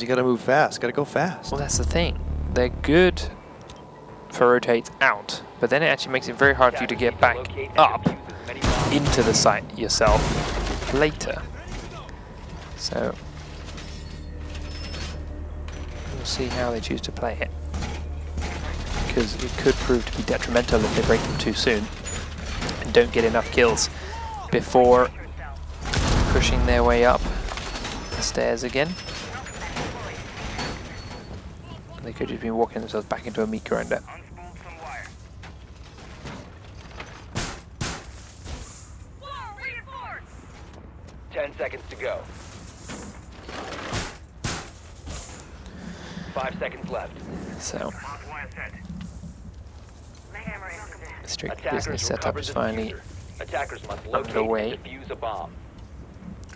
You got to move fast. Got to go fast. Well, that's the thing. They're good for rotates out, but then it actually makes it very hard for you to get back up into the site yourself later. So we'll see how they choose to play it, because it could prove to be detrimental if they break them too soon and don't get enough kills before pushing their way up the stairs again. They could just be walking themselves back into a meat grinder. Seconds to go. 5 seconds left. So, strict business setup is finally underway.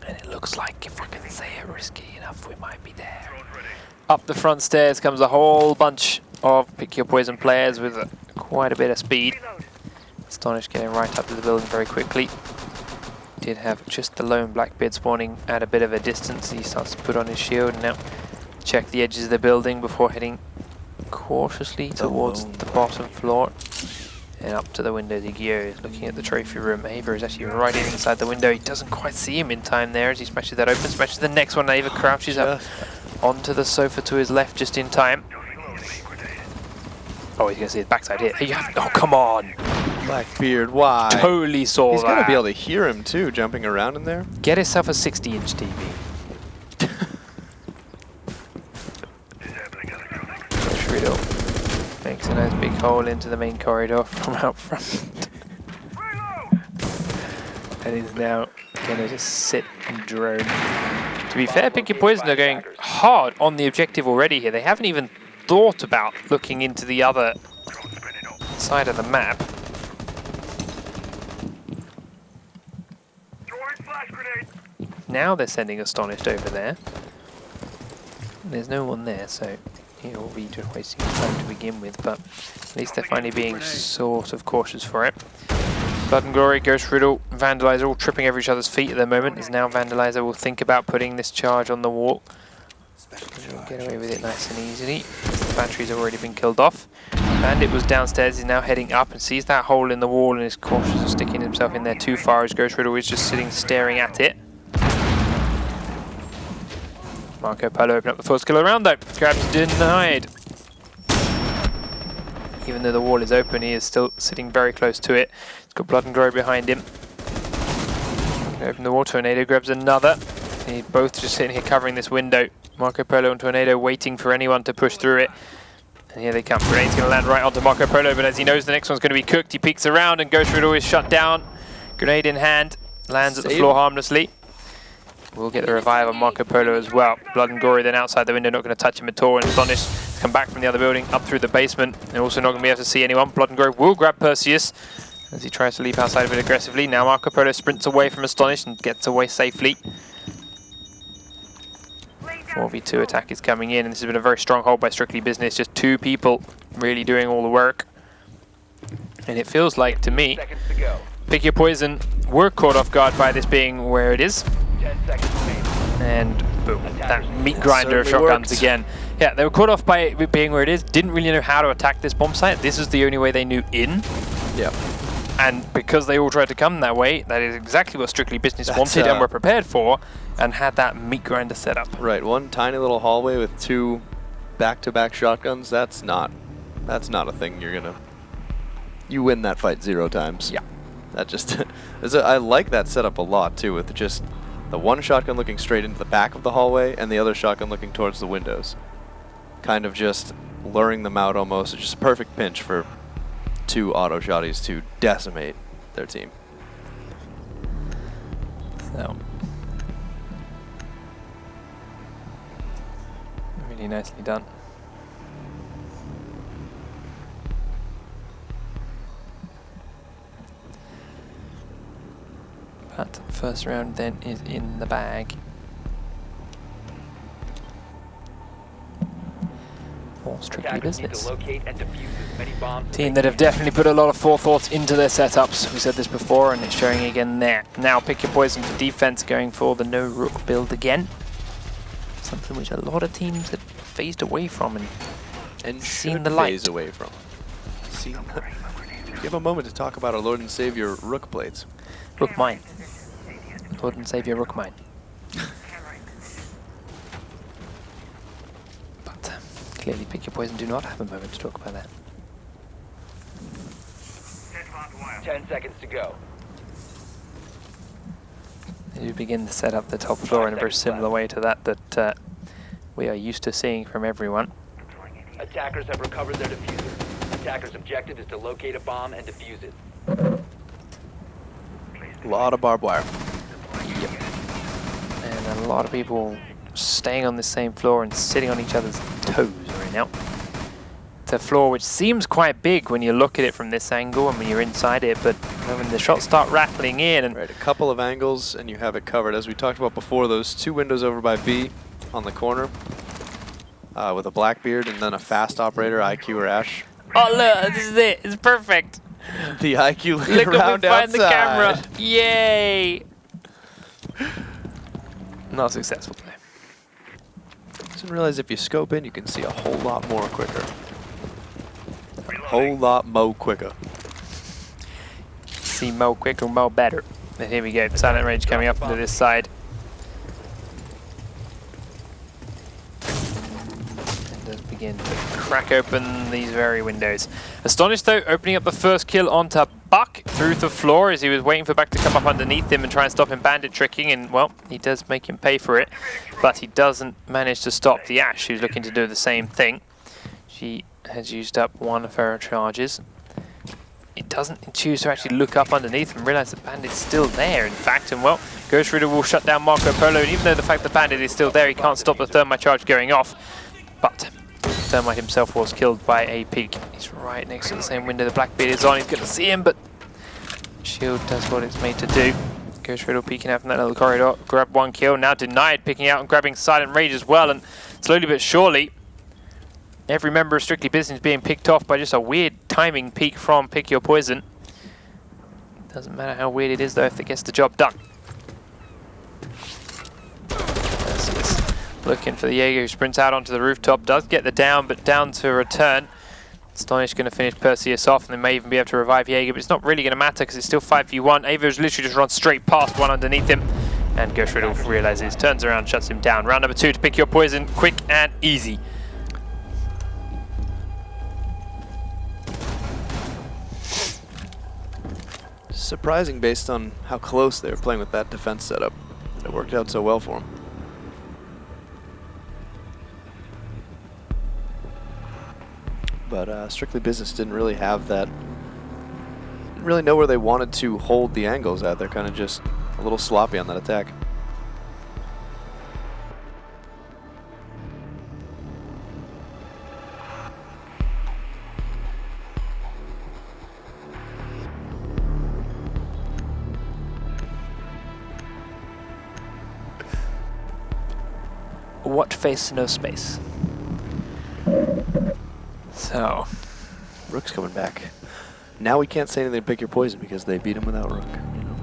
And it looks like, if I can say it risky enough, we might be there. Up the front stairs comes a whole bunch of Pick Your Poison players with quite a bit of speed. Astonished getting right up to the building very quickly. Did have just the lone Blackbeard spawning at a bit of a distance. He starts to put on his shield and now check the edges of the building before heading cautiously towards the bottom floor. And up to the windows he goes, looking at the trophy room. Ava is actually right inside the window. He doesn't quite see him in time there as he smashes that open, smashes the next one. Ava crouches up onto the sofa to his left just in time. Oh, he's going to see his backside here. Oh, come on! Blackbeard, why? Totally saw that. He's got to be able to hear him too, jumping around in there. Get yourself a 60-inch TV. Riddle makes a nice big hole into the main corridor from out front. And is now going to just sit and drone. To be fair, Pick Your Poison are going hard on the objective already here. They haven't even thought about looking into the other side of the map. Now they're sending Astonished over there. There's no one there, so he'll be just wasting time to begin with, but at least they're finally being sort of cautious for it. Blood and Glory, Ghost Riddle, Vandalizer all tripping over each other's feet at the moment, as now Vandalizer will think about putting this charge on the wall. He'll get away with it nice and easily, as the battery's already been killed off. Bandit was downstairs, he's now heading up and sees that hole in the wall and is cautious of sticking himself in there too far, as Ghost Riddle is just sitting staring at it. Marco Polo open up the first kill around though. Grabs denied. Even though the wall is open, he is still sitting very close to it. He's got Blood and Glory behind him. Open the wall, Tornado grabs another. They're both just sitting here covering this window. Marco Polo and Tornado waiting for anyone to push through it. And here they come. Grenade's going to land right onto Marco Polo, but as he knows the next one's going to be cooked, he peeks around and Ghost Riddle is shut down. Grenade in hand, lands at the floor harmlessly. We'll get the revive on Marco Polo as well. Blood and Glory then outside the window, not going to touch him at all. And Astonished come back from the other building, up through the basement. And also not going to be able to see anyone. Blood and Glory will grab Perseus as he tries to leap outside of it aggressively. Now Marco Polo sprints away from Astonished and gets away safely. 4v2 attack is coming in, and this has been a very strong hold by Strictly Business. Just two people really doing all the work. And it feels like, to me, Pick Your Poison were caught off guard by this being where it is. And boom, that meat grinder of shotguns again. Yeah, they were caught off by it being where it is, didn't really know how to attack this bomb site. This is the only way they knew in. Yeah. And because they all tried to come that way, that is exactly what Strictly Business wanted and were prepared for, and had that meat grinder set up. Right, one tiny little hallway with two back-to-back shotguns, that's not a thing you're gonna... You win that fight 0 times. Yeah. That just... I like that setup a lot, too, with just the one shotgun looking straight into the back of the hallway and the other shotgun looking towards the windows. Kind of just luring them out almost. It's just a perfect pinch for two auto shotties to decimate their team. So, really nicely done. But first round then is in the bag. For Strictly Business. Team that have definitely put a lot of forethought into their setups. We said this before and it's showing again there. Now Pick Your Poison for defense, going for the no rook build again. Something which a lot of teams had phased away from and seen the phase light. away from. Give a moment to talk about our Lord and Savior Rook blades. Rook mine. Lord and Savior Rook mine. But clearly Pick Your Poison do not have a moment to talk about that. 10 seconds to go. They do begin to set up the top floor in a very similar way to that we are used to seeing from everyone. Attackers have recovered their diffuser. Attackers' objective is to locate a bomb and defuse it. A lot of barbed wire. Yep. And a lot of people staying on the same floor and sitting on each other's toes right now. It's a floor which seems quite big when you look at it from this angle and when you're inside it, but when the shots start rattling in and Right, a couple of angles and you have it covered. As we talked about before, those two windows over by B on the corner with a Blackbeard and then a fast operator, IQ or Ash. oh look, this is it, it's perfect. The IQ Look looking at around me find the outside. camera. Yay! Not successful play. Didn't realize if you scope in, you can see a whole lot more quicker. A whole lot mo quicker. See Mo quicker, Mo better. And here we go, Silent Rage coming up into this side. And does begin to crack open these very windows. Astonished though, opening up the first kill onto Buck through the floor as he was waiting for Buck to come up underneath him and try and stop him bandit tricking, and well, he does make him pay for it, but he doesn't manage to stop the Ash, who's looking to do the same thing. She has used up one of her charges. It doesn't choose to actually look up underneath and realize the bandit's still there, in fact, and well, Ghost Rider will shut down Marco Polo, and even though the fact the bandit is still there, he can't stop the thermite charge going off, but Thermite himself was killed by a peak. He's right next to the same window the Blackbeard is on. He's going to see him, but Shield does what it's made to do. Ghost Riddle peeking out from that little corridor. Grab one kill. Now denied, picking out and grabbing Silent Rage as well. And slowly but surely, every member of Strictly Business being picked off by just a weird timing peek from Pick Your Poison. Doesn't matter how weird it is, though, if it gets the job done. Looking for the Jaeger, who sprints out onto the rooftop, does get the down, but down to return. Astonish going to finish Perseus off, and they may even be able to revive Jaeger, but it's not really going to matter because it's still 5v1. Ava's literally just run straight past one underneath him, and Ghost Riddle realizes, turns around, shuts him down. Round number 2 to Pick Your Poison, quick and easy. Surprising based on how close they were playing with that defense setup. It worked out so well for them. But Strictly Business didn't really have that, didn't really know where they wanted to hold the angles at. They're kind of just a little sloppy on that attack. What face, no space. So, Rook's coming back. Now we can't say anything to Pick Your Poison because they beat him without Rook. You know?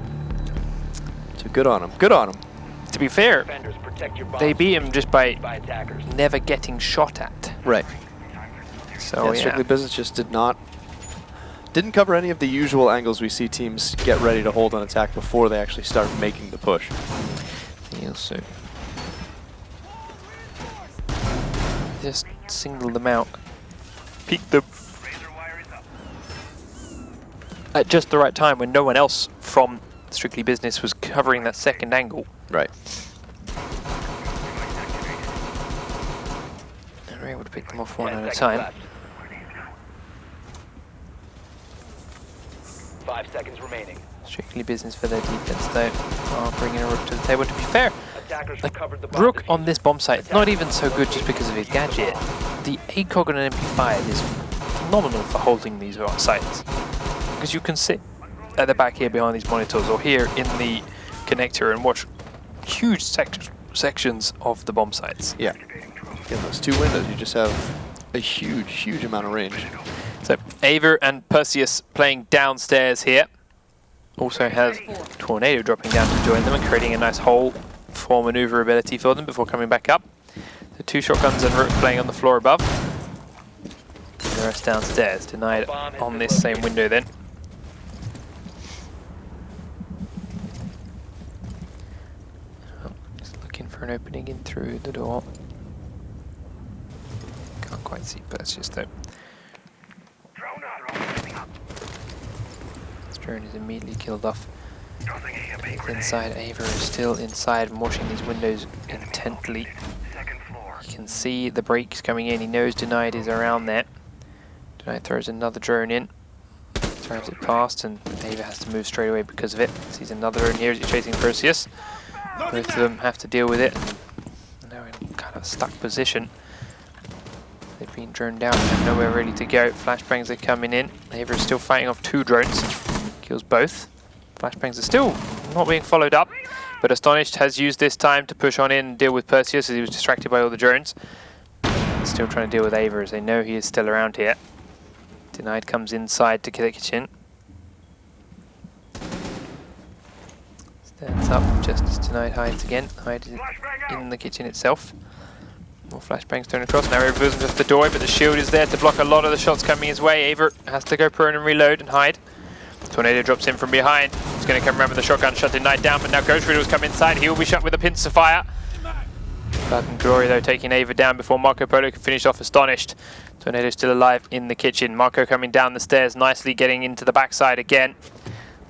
So good on him. Good on him. To be fair, Protect your they beat him just by attackers. never getting shot at. Right. So yeah, Strictly Business just didn't cover any of the usual angles we see teams get ready to hold on attack before they actually start making the push. You'll see. Just single them out. Peek them at just the right time when no one else from Strictly Business was covering that second angle. Right. And we're able to pick them off one at a time. Left. 5 seconds remaining. Strictly Business for their defense, though, are bringing a Rook to the table. To be fair, Attackers like, recovered the bomb Rook defuse. on this bomb site is not even so good just because of his gadget. The ACOG on an MP5 is phenomenal for holding these sites, because you can sit at the back here behind these monitors or here in the connector and watch huge sections of the bomb sites. Yeah. In those two windows, you just have a huge, huge amount of range. So Ava and Perseus playing downstairs here. Also has Tornado dropping down to join them and creating a nice hole for maneuverability for them before coming back up. The 2 shotguns and Rook playing on the floor above. The rest downstairs, denied on this same window then. Oh, just looking for an opening in through the door. Can't quite see Perseus though. This drone is immediately killed off. Inside, Ava is still inside and watching these windows intently. You can see the brakes coming in. He knows Denied is around there. Denied throws another drone in. Throws it past and Ava has to move straight away because of it. Sees another drone here as he's chasing Perseus. Both of them have to deal with it. And now in kind of a stuck position. They've been droned down and have nowhere really to go. Flashbangs are coming in. Ava is still fighting off 2 drones. Kills both. Flashbangs are still not being followed up, but Astonished has used this time to push on in and deal with Perseus as he was distracted by all the drones. Still trying to deal with Ava as they know he is still around here. Denied comes inside to the kitchen. Stands up just as Denied hides again. Hides in the kitchen itself. More flashbangs thrown across. Now he reveals him just the door, but the shield is there to block a lot of the shots coming his way. Ava has to go prone and reload and hide. Tornado drops in from behind. He's going to come around with the shotgun, shut Denied down, but now Ghost Riddle's come inside. He will be shot with a pincer fire. Blood and Glory though taking Ava down before Marco Polo can finish off Astonished. Tornado still alive in the kitchen. Marco coming down the stairs, nicely getting into the backside again.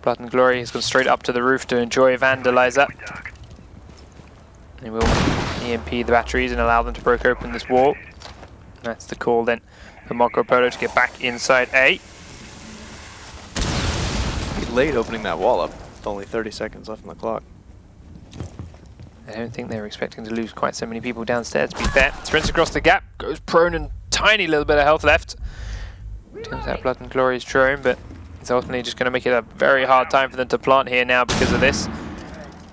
Blood and Glory has gone straight up to the roof to enjoy Vandalizer. He will EMP the batteries and allow them to break open this wall. That's the call then for Marco Polo to get back inside A. Late opening that wall up. With only 30 seconds left on the clock. I don't think they were expecting to lose quite so many people downstairs, to be fair. Sprints across the gap, goes prone and tiny little bit of health left. Kills out Blood and Glory's drone, but it's ultimately just going to make it a very hard time for them to plant here now because of this.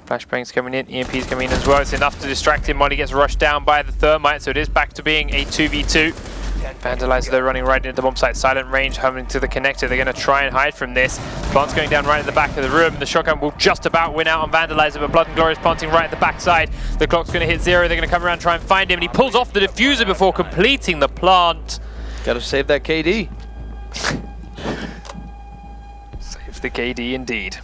Flashbangs coming in, EMP's coming in as well. It's enough to distract him while he gets rushed down by the Thermite, so it is back to being a 2v2. Vandalizer though running right into the bomb site. Silent range coming to the connector. They're going to try and hide from this. Plant's going down right at the back of the room. The shotgun will just about win out on Vandalizer, but Blood and Glory is planting right at the backside. The clock's going to hit 0. They're going to come around and try and find him. And he pulls off the diffuser before completing the plant. Got to save that KD. Save the KD indeed.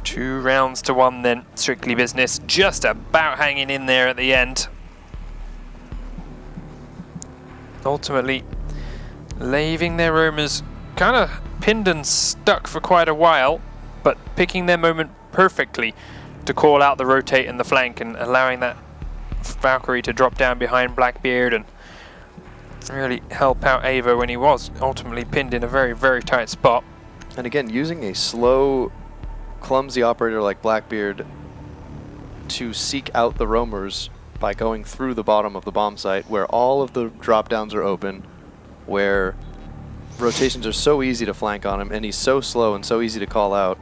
Two rounds to 1 then, strictly business, just about hanging in there at the end. Ultimately, leaving their roamers kind of pinned and stuck for quite a while, but picking their moment perfectly to call out the rotate and the flank and allowing that Valkyrie to drop down behind Blackbeard and really help out Ava when he was ultimately pinned in a very, very tight spot. And again, using a slow, clumsy operator like Blackbeard to seek out the roamers by going through the bottom of the bomb site where all of the drop downs are open, where rotations are so easy to flank on him and he's so slow and so easy to call out.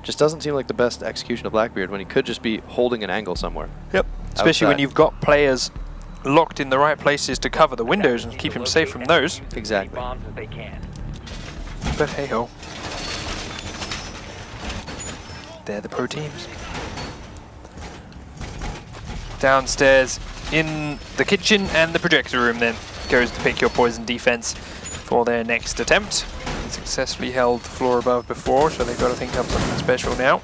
Just doesn't seem like the best execution of Blackbeard when he could just be holding an angle somewhere. Yep, especially when you've got players locked in the right places to cover the windows and keep him safe from those. Exactly. But hey ho. They're the pro teams. Downstairs in the kitchen and the projector room then goes the Pick Your Poison defense for their next attempt. Successfully held the floor above before, so they've got to think up something special now.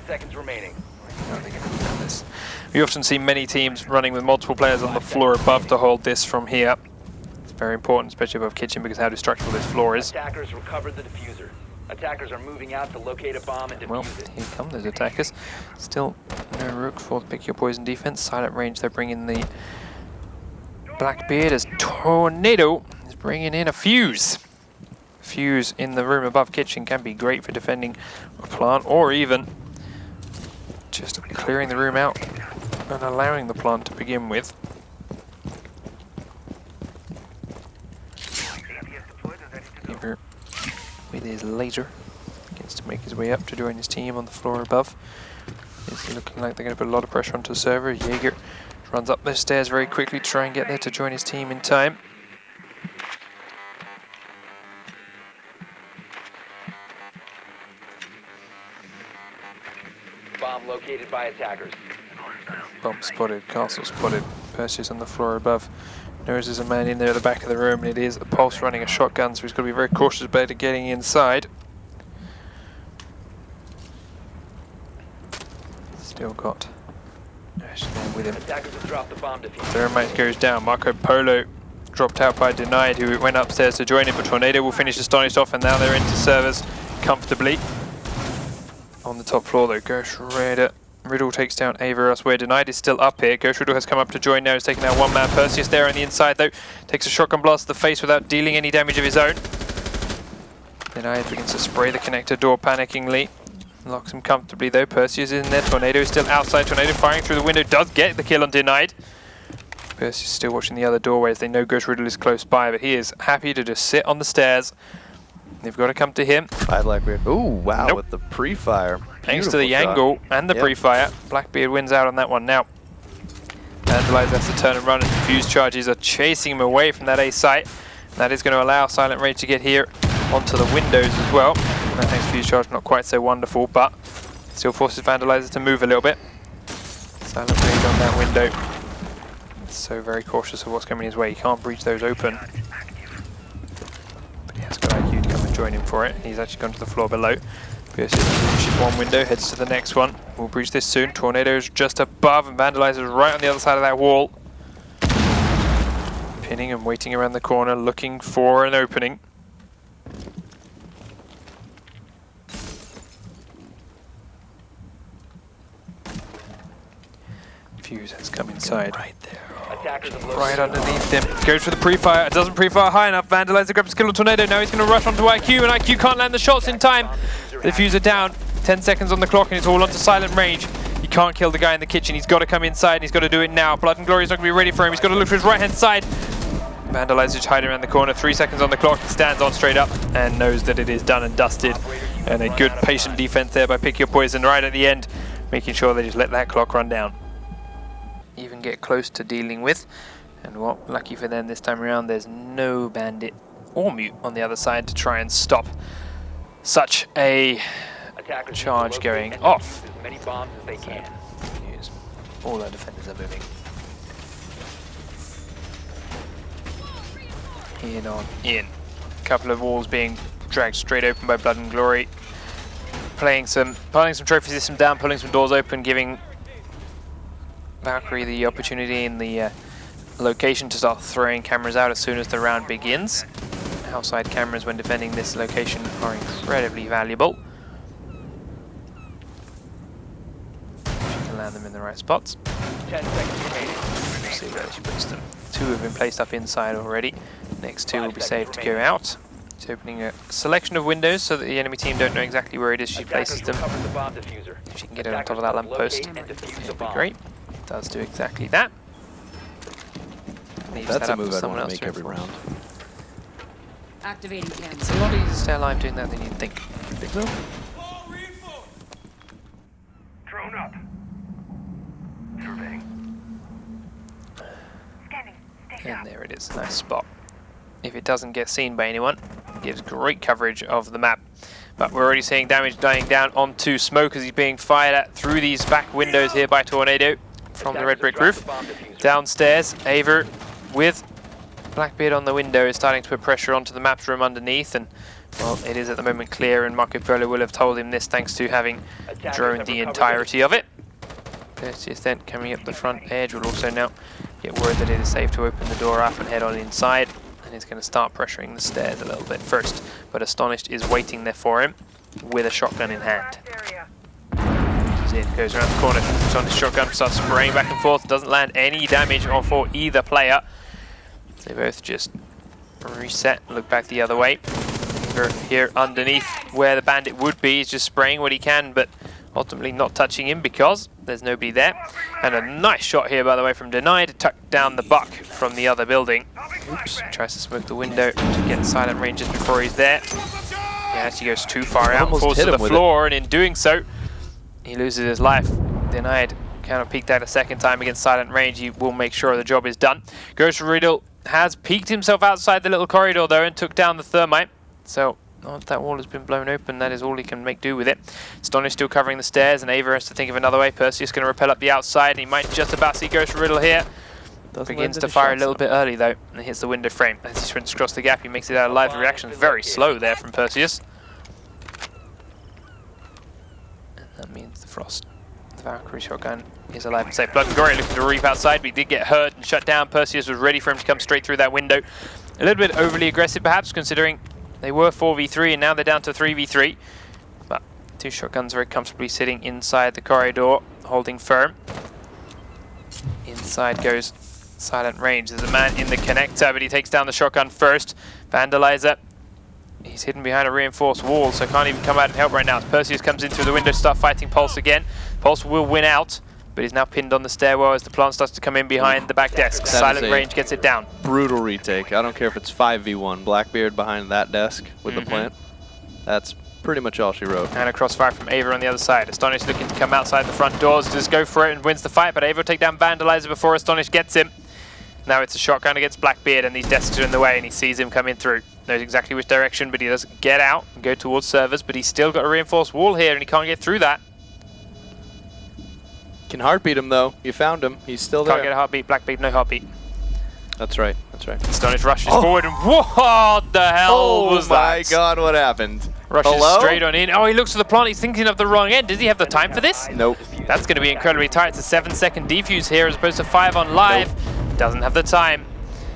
Seconds remaining. We often see many teams running with multiple players on the floor above to hold this from here. It's very important, especially above kitchen, because how destructible this floor is. Attackers recovered the diffuser. Attackers are moving out to locate a bomb and defuse Well, it. here come those attackers. Still no rook for the Pick Your Poison defense. Silent range, they're bringing the Blackbeard as Tornado is bringing in a fuse. Fuse in the room above kitchen can be great for defending a plant, or even just clearing the room out and allowing the plant to begin with. Beaver with his laser begins to make his way up to join his team on the floor above. It's looking like they're going to put a lot of pressure onto the server. Jaeger Runs up those stairs very quickly to try and get there to join his team in time. Bomb located by attackers. Bomb spotted, castle spotted. Perseus on the floor above. Knows there's a man in there at the back of the room, and it is a Pulse running a shotgun, so he's got to be very cautious about getting inside. Still got Ash there with him. Attackers have dropped the bomb defuse. Thermite goes down. Marco Polo dropped out by Denied, who went upstairs to join him, but Tornado will finish Astonished off, and now they're into servers comfortably. On the top floor though, Ghost Rider. Riddle takes down Ava elsewhere. Denied is still up here. Ghost Riddle has come up to join now. He's taking out one man. Perseus there on the inside though. Takes a shotgun blast to the face without dealing any damage of his own. Denied begins to spray the connector door panickingly. Locks him comfortably though. Perseus is in there. Tornado is still outside. Tornado firing through the window does get the kill on Denied. Perseus still watching the other doorway as they know Ghost Riddle is close by, but he is happy to just sit on the stairs. They've got to come to him. Blackbeard. Ooh, wow, Nope. with the pre-fire. Thanks to the angle and the pre-fire, Blackbeard wins out on that one now. Vandalize has to turn and run, and Fuse charges are chasing him away from that A site. That is going to allow Silent Rage to get here onto the windows as well. That makes Fuse charge not quite so wonderful, but still forces Vandalizer to move a little bit. Silent Rage on that window. So very cautious of what's coming his way. He can't breach those open. But he has got IQ to come and join him for it. He's actually gone to the floor below. Perseus breaches one window, heads to the next one. We'll breach this soon. Tornado is just above, and Vandalizer is right on the other side of that wall. Pinning and waiting around the corner, looking for an opening. Fuse has come inside. Right there. Right underneath him. Goes for the pre-fire. It doesn't pre-fire high enough. Vandalizer grabs a kill on Tornado. Now he's going to rush onto IQ, and IQ can't land the shots in time. The Fuser down. 10 seconds on the clock, and it's all onto Silent Rage. He can't kill the guy in the kitchen. He's got to come inside, and he's got to do it now. Blood and Glory is not going to be ready for him. He's got to look for his right-hand side. Vandalizer's hiding around the corner. 3 seconds on the clock. He stands on straight up and knows that it is done and dusted. And a good patient defense there by Pick Your Poison right at the end, making sure they just let that clock run down. Even get close to dealing with. And what, lucky for them this time around, there's no bandit or mute on the other side to try and stop such a charge going off. As many bombs as they can. All our defenders are moving. In on in. A couple of walls being dragged straight open by Blood and Glory. Piling some trophy system down, pulling some doors open, giving Valkyrie the opportunity in the location to start throwing cameras out as soon as the round begins. Outside cameras when defending this location are incredibly valuable. She can land them in the right spots. 10 seconds remaining. We'll see where she puts them. 2 have been placed up inside already. Next 2 will be saved to go out. She's opening a selection of windows so that the enemy team don't know exactly where it is she places them. If she can get it on top of that lamppost, it'll be great. Does do exactly that. That's a move I'd want to make every round. Activating camera. It's a lot easier to stay alive doing that than you'd think. Think so? Drone up. Surveying. Scanning. And there it is, nice spot. If it doesn't get seen by anyone, it gives great coverage of the map. But we're already seeing damage dying down onto Smoke as he's being fired at through these back windows here by Tornado from the red brick roof. Downstairs, Aver with Blackbeard on the window is starting to put pressure onto the maps room underneath, and well, it is at the moment clear, and Marco Polo will have told him this thanks to having droned the entirety of it. Perseus then coming up the front edge will also now get word that it is safe to open the door up and head on inside, and he's going to start pressuring the stairs a little bit first, but Astonished is waiting there for him with a shotgun in hand. Goes around the corner, puts on his shotgun, starts spraying back and forth, doesn't land any damage for either player. They both just reset, look back the other way. Here underneath where the bandit would be, he's just spraying what he can, but ultimately not touching him because there's nobody there. And a nice shot here, by the way, from Denied to tuck down the buck from the other building. Oops, tries to smoke the window to get Silent Range just before he's there. He actually goes too far out, falls to the floor, and in doing so, he loses his life. Denied Counter peeked that a second time against Silent Range. He will make sure the job is done. Ghost Riddle has peeked himself outside the little corridor though and took down the thermite. So once that wall has been blown open, that is all he can make do with it. Astonish still covering the stairs, and Ava has to think of another way. Perseus going to repel up the outside, and he might just about see Ghost Riddle here. Begins to fire a little bit early though, and hits the window frame. As he sprints across the gap, he makes it out alive. The reaction is very slow there from Perseus. And that means the Frost. The Valkyrie shotgun is alive and safe. Blood and Gory looking to reap outside, but he did get hurt and shut down. Perseus was ready for him to come straight through that window. A little bit overly aggressive perhaps, considering they were 4v3 and now they're down to 3v3. But two shotguns very comfortably sitting inside the corridor, holding firm. Inside goes Silent Range. There's a man in the connector, but he takes down the shotgun first. Vandalizer, he's hidden behind a reinforced wall, so can't even come out and help right now. As Perseus comes in through the window to start fighting Pulse again. Pulse will win out, but he's now pinned on the stairwell as the plant starts to come in behind the back desk. Silent Range gets it down. Brutal retake. I don't care if it's 5v1. Blackbeard behind that desk with the plant. That's pretty much all she wrote. And a crossfire from Ava on the other side. Astonish looking to come outside the front doors. Just go for it and wins the fight, but Ava will take down Vandalizer before Astonish gets him. Now it's a shotgun against Blackbeard, and these desks are in the way, and he sees him coming through. Knows exactly which direction, but he doesn't get out and go towards servers, but he's still got a reinforced wall here, and he can't get through that. Can heartbeat him though. You found him. He's still there. Can't get a heartbeat. Blackbeard, no heartbeat. That's right. That's right. Astonish rushes forward, and what the hell was that? Oh my god, what happened? Rushes straight on in. Oh, he looks at the plant. He's thinking of the wrong end. Does he have the time for this? Nope. That's going to be incredibly tight. It's a 7-second defuse here as opposed to 5 on live. Nope. Doesn't have the time.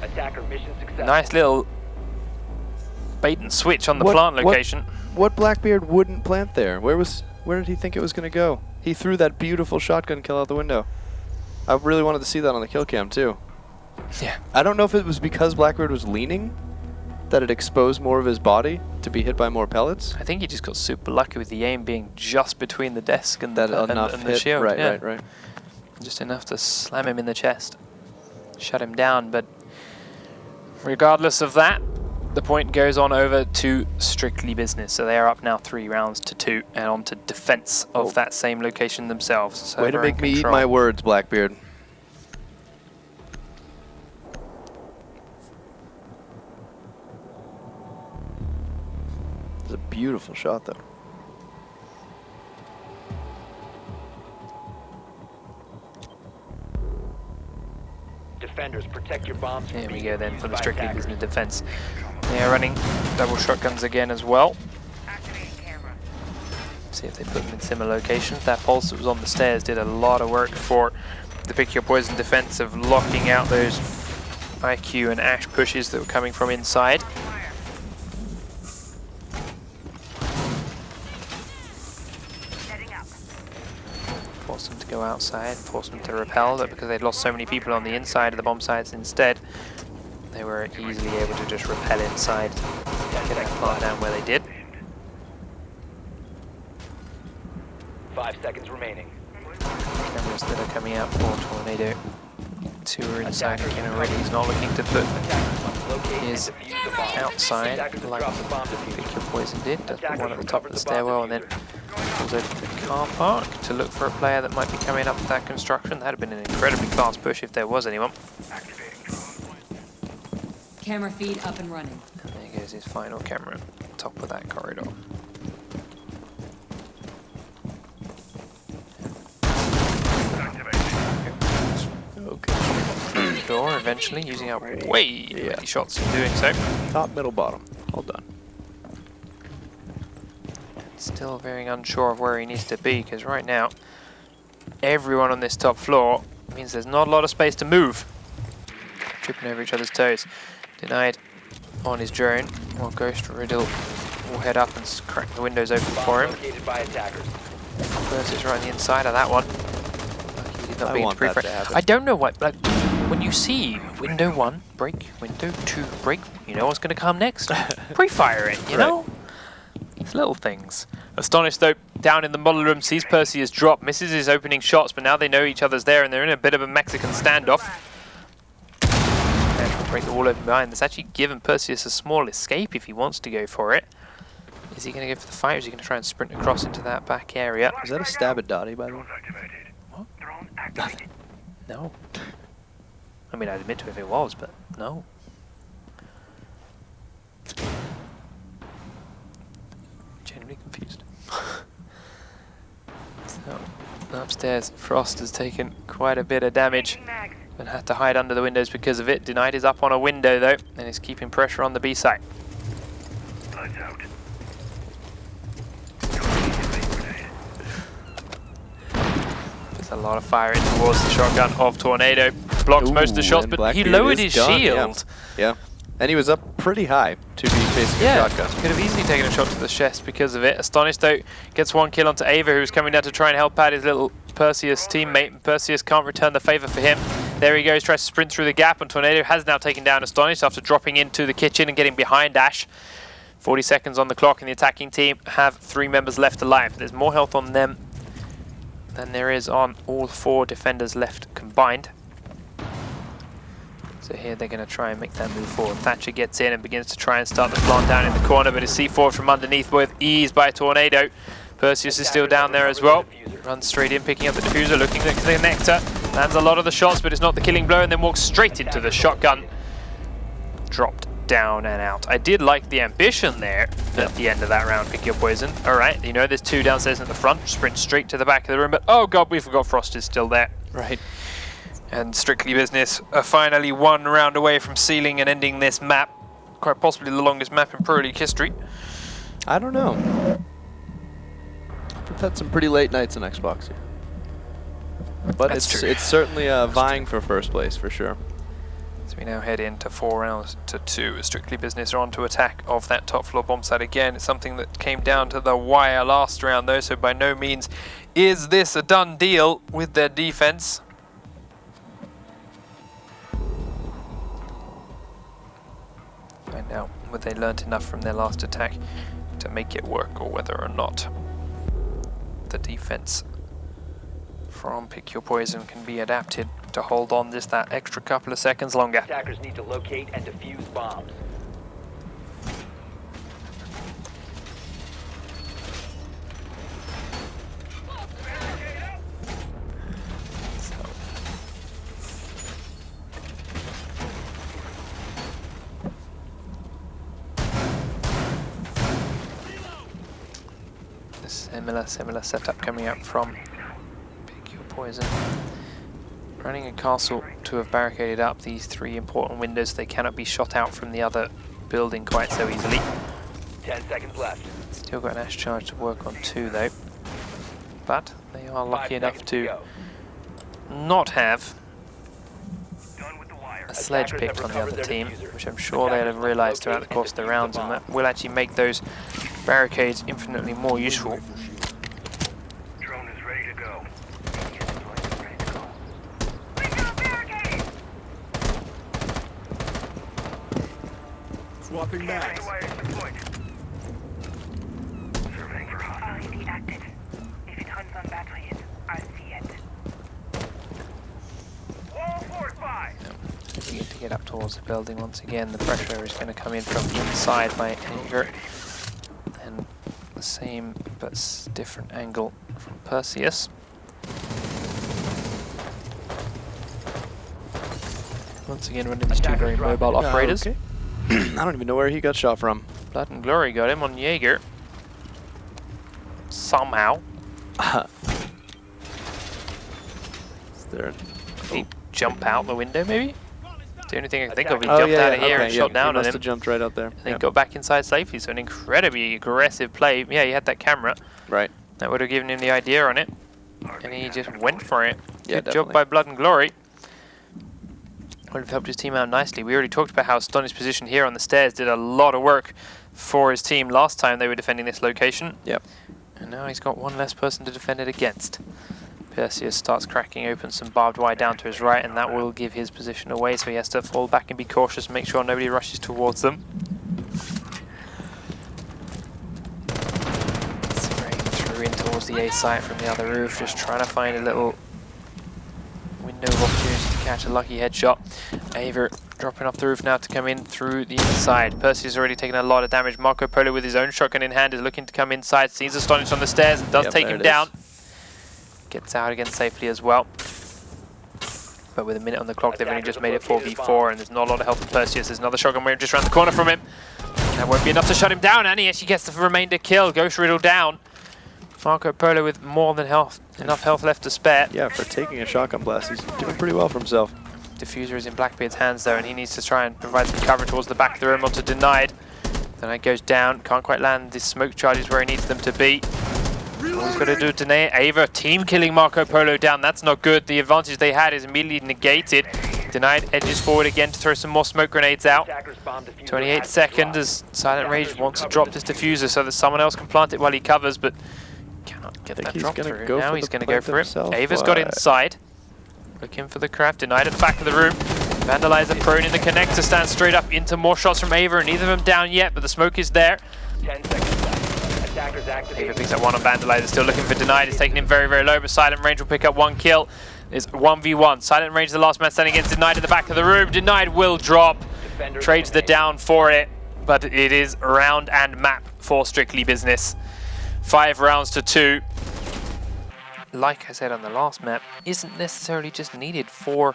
Attacker mission success. Nice little bait and switch on the plant location. What Blackbeard wouldn't plant there? Where did he think it was going to go? He threw that beautiful shotgun kill out the window. I really wanted to see that on the kill cam too. Yeah. I don't know if it was because Blackbeard was leaning that it exposed more of his body to be hit by more pellets. I think he just got super lucky with the aim being just between the desk and that the shield. Right, right. Just enough to slam him in the chest, shut him down. But regardless of that, the point goes on over to strictly business. So they are up now 3 rounds to 2 and on to defense of that same location themselves. So way to make me eat my words, Blackbeard. It's a beautiful shot though. Defenders, protect your bombs. Here we go then for the strictly business defense. They are running double shotguns again as well. See if they put them in similar locations. That pulse that was on the stairs did a lot of work for the Pick Your Poison defense of locking out those IQ and Ash pushes that were coming from inside. Force them to go outside, force them to repel, but because they'd lost so many people on the inside of the bomb sites instead, they were easily able to just repel inside, get that plant down where they did. 5 seconds remaining. Cameras that are coming out for Tornado. 2 are inside again already. He's not looking to put his outside like Pick Your Poison did. Does put one at the top of the stairwell and then goes over to the car park to look for a player that might be coming up with that construction. That would have been an incredibly fast push if there was anyone. Camera feed up and running. And there goes his final camera, top of that corridor. Okay. Door eventually using up way many shots in doing so. Top, middle, bottom. All done. Still very unsure of where he needs to be because right now everyone on this top floor means there's not a lot of space to move. Tripping over each other's toes. Denied on his drone while Ghost Riddle will head up and crack the windows open for him. First is right on the inside of that one. I want that to happen. I don't know what, like, when you see window 1 break, window 2 break, you know what's going to come next? Pre-fire it, you know? It's little things. Astonished though, down in the model room, sees Perseus drop, misses his opening shots, but now they know each other's there and they're in a bit of a Mexican standoff. And will break the wall open behind. That's actually given Perseus a small escape if he wants to go for it. Is he going to go for the fight or is he going to try and sprint across into that back area? Is that a stab at Dottie, by the way? What? Nothing. No. I mean, I'd admit to if it was, but no. Genuinely confused. So, upstairs, Frost has taken quite a bit of damage and had to hide under the windows because of it. Denied is up on a window though, and is keeping pressure on the B site. Lights out. There's a lot of fire in towards the shotgun of Tornado. Blocks most of the shots, and but he Blackbeard lowered is his gone, shield. Yeah. And he was up pretty high to be facing a shotgun. Could have easily taken a shot to the chest because of it. Astonished though gets one kill onto Ava, who's coming down to try and help out his little Perseus teammate. Perseus can't return the favor for him. There he goes, tries to sprint through the gap, and Tornado has now taken down Astonished after dropping into the kitchen and getting behind Ash. 40 seconds on the clock, and the attacking team have 3 members left alive. There's more health on them than there is on all 4 defenders left combined. So here they're going to try and make that move forward. Thatcher gets in and begins to try and start the plant down in the corner, but is C4 from underneath with ease by Tornado. Perseus is still down there as well. Runs straight in, picking up the diffuser, looking at the connector. Lands a lot of the shots, but it's not the killing blow, and then walks straight into the shotgun. Dropped down and out. I did like the ambition there at the end of that round. Pick your poison. All right, you know there's 2 downstairs at the front. Sprint straight to the back of the room, but oh god, we forgot Frost is still there. Right. And Strictly Business are finally 1 round away from sealing and ending this map. Quite possibly the longest map in Pro League history. I don't know. We've had some pretty late nights in Xbox here. But That's it's certainly vying for first place for sure. So we now head into 4 rounds to 2. As Strictly Business are on to attack of that top floor bomb site again. It's something that came down to the wire last round though, so by no means is this a done deal with their defense. Find out whether they learnt enough from their last attack to make it work, or whether or not the defense from Pick Your Poison can be adapted to hold on just that extra couple of seconds longer. Attackers need to locate and defuse bombs. Similar setup coming up from Pick Your Poison. Running a castle to have barricaded up these 3 important windows. They cannot be shot out from the other building quite so easily. 10 seconds left. Still got an Ash charge to work on 2 though. But they are lucky enough to not have a sledge picked on the other team, which I'm sure they'll have realised throughout the course of the rounds, and that will actually make those barricades infinitely more useful. Drone is ready to go. Swapping mags. Surveying for hot. LED active. If it runs on batteries, I'll see it. Wall fortified. Begin to get up towards the building once again. The pressure is going to come in from inside by Anger, and the same but different angle from Perseus. Once again, running these 2 very mobile operators. Okay. I don't even know where he got shot from. Blood and Glory got him on Jaeger. Somehow. Is there? Did he jump out the window, maybe? It's the only thing I can think of. He Oh, jumped yeah, out of here okay, and shot down he on must him. have jumped right out there. And then got back inside safely, so an incredibly aggressive play. Yeah, he had that camera. Right. That would have given him the idea on it. And he just went for it. Yeah, Good job by Blood and Glory. Would have helped his team out nicely. We already talked about how Stoney's position here on the stairs did a lot of work for his team last time they were defending this location. Yep. And now he's got 1 less person to defend it against. Perseus starts cracking open some barbed wire down to his right, and that will give his position away, so he has to fall back and be cautious, make sure nobody rushes towards them. Spraying through in towards the A site from the other roof, just trying to find a little window of opportunity to catch a lucky headshot. Aver dropping off the roof now to come in through the inside. Percy's already taken a lot of damage. Marco Polo with his own shotgun in hand is looking to come inside. Sees Astonished on the stairs and does take him down. Gets out again safely as well. But with a minute on the clock, they've only just made it 4v4, and there's not a lot of help for Perseus. There's another shotgun wave just around the corner from him. That won't be enough to shut him down, and he actually gets the remainder kill. Ghost Riddle down. Marco Polo with more than enough health left to spare. Yeah, for taking a shotgun blast, he's doing pretty well for himself. Diffuser is in Blackbeard's hands though, and he needs to try and provide some cover towards the back of the room onto Denied. Denied goes down, can't quite land the smoke charges where he needs them to be. All he's got to do is deny it. Ava team killing Marco Polo down, that's not good. The advantage they had is immediately negated. Denied edges forward again to throw some more smoke grenades out. 28 seconds as Silent Rage wants to drop this diffuser so that someone else can plant it while he covers, but cannot get that drop through. Now he's going to go for it. Ava's got inside. Looking for the craft, Denied at the back of the room. Vandalizer prone in the connector, stands straight up into more shots from Ava, and neither of them down yet, but the smoke is there. 10 seconds left. Attackers activate. Ava picks up one on Vandalizer, still looking for Denied. It's taking him very, very low, but Silent Range will pick up one kill. It's 1v1. Silent Range is the last man standing against Denied at the back of the room. Denied will drop. Trades the down for it, but it is round and map for Strictly Business. 5 rounds to 2. Like I said on the last map, isn't necessarily just needed for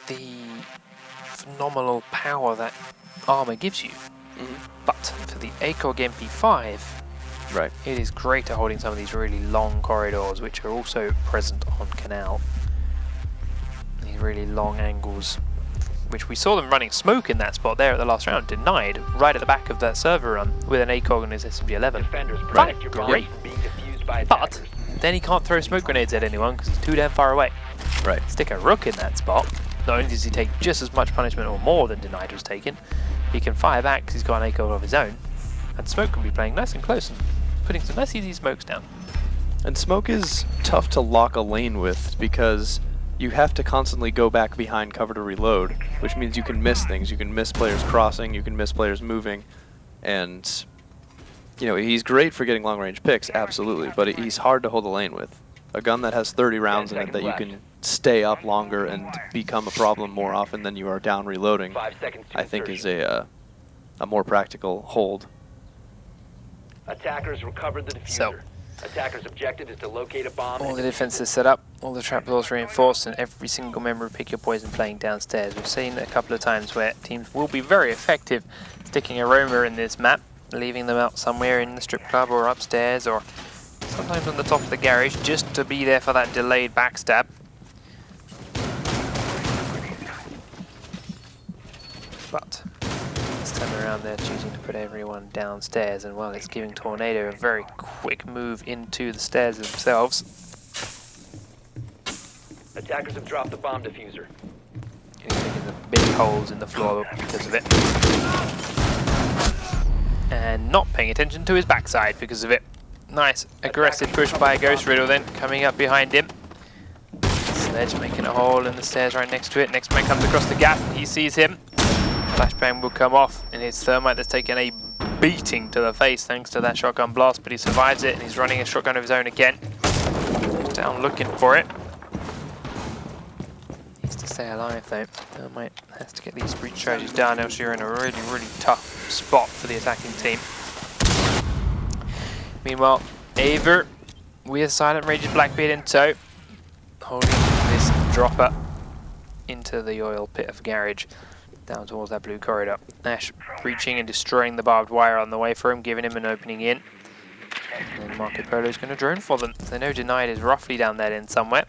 the phenomenal power that armor gives you. But for the ACOG MP5, Right. it is great at holding some of these really long corridors, which are also present on Canal. These really long angles, which we saw them running smoke in that spot there at the last round, Denied, right at the back of that server run with an ACOG on his SMG-11. Defenders Right, protect your bomb great. from being defused by But attackers. then he can't throw smoke grenades at anyone because he's too damn far away. Right. Stick a rook in that spot. Not only does he take just as much punishment or more than Denied was taken, he can fire back because he's got an ACOG of his own, and Smoke can be playing nice and close and putting some nice easy smokes down. And smoke is tough to lock a lane with because you have to constantly go back behind cover to reload, which means you can miss things. You can miss players crossing, you can miss players moving, and you know, he's great for getting long-range picks, absolutely, but he's hard to hold the lane with. A gun that has 30 rounds in it that you can stay up longer and become a problem more often than you are down reloading, 5 seconds to I think is insertion. a more practical hold. Attackers recovered the diffuser. Attackers' objective is to locate a bomb. All and the defuse defense it. is set up, all the trapdoors reinforced, and every single member of Pick Your Poison playing downstairs. We've seen a couple of times where teams will be very effective sticking a roamer in this map, leaving them out somewhere in the strip club or upstairs or sometimes on the top of the garage just to be there for that delayed backstab. But this time around they're choosing to put everyone downstairs, and while it's giving Tornado a very quick move into the stairs themselves. Attackers have dropped the bomb diffuser. And he's making the big holes in the floor because of it. And not paying attention to his backside because of it. Nice aggressive push by Ghost Riddle then coming up behind him. Sledge making a hole in the stairs right next to it. Next man comes across the gap and he sees him. Flashbang will come off, and his thermite that's taken a beating to the face thanks to that shotgun blast, but he survives it and he's running a shotgun of his own again. Down looking for it. Needs to stay alive though. Thermite has to get these breach strategies down, else you're in a really, really tough spot for the attacking team. Meanwhile, Aver with Silent Rage's Blackbeard in tow, holding this dropper into the oil pit of garage, down towards that blue corridor. Ash breaching and destroying the barbed wire on the way for him, giving him an opening in. And then Marco Polo is going to drone for them. They know Denied is roughly down that end somewhere.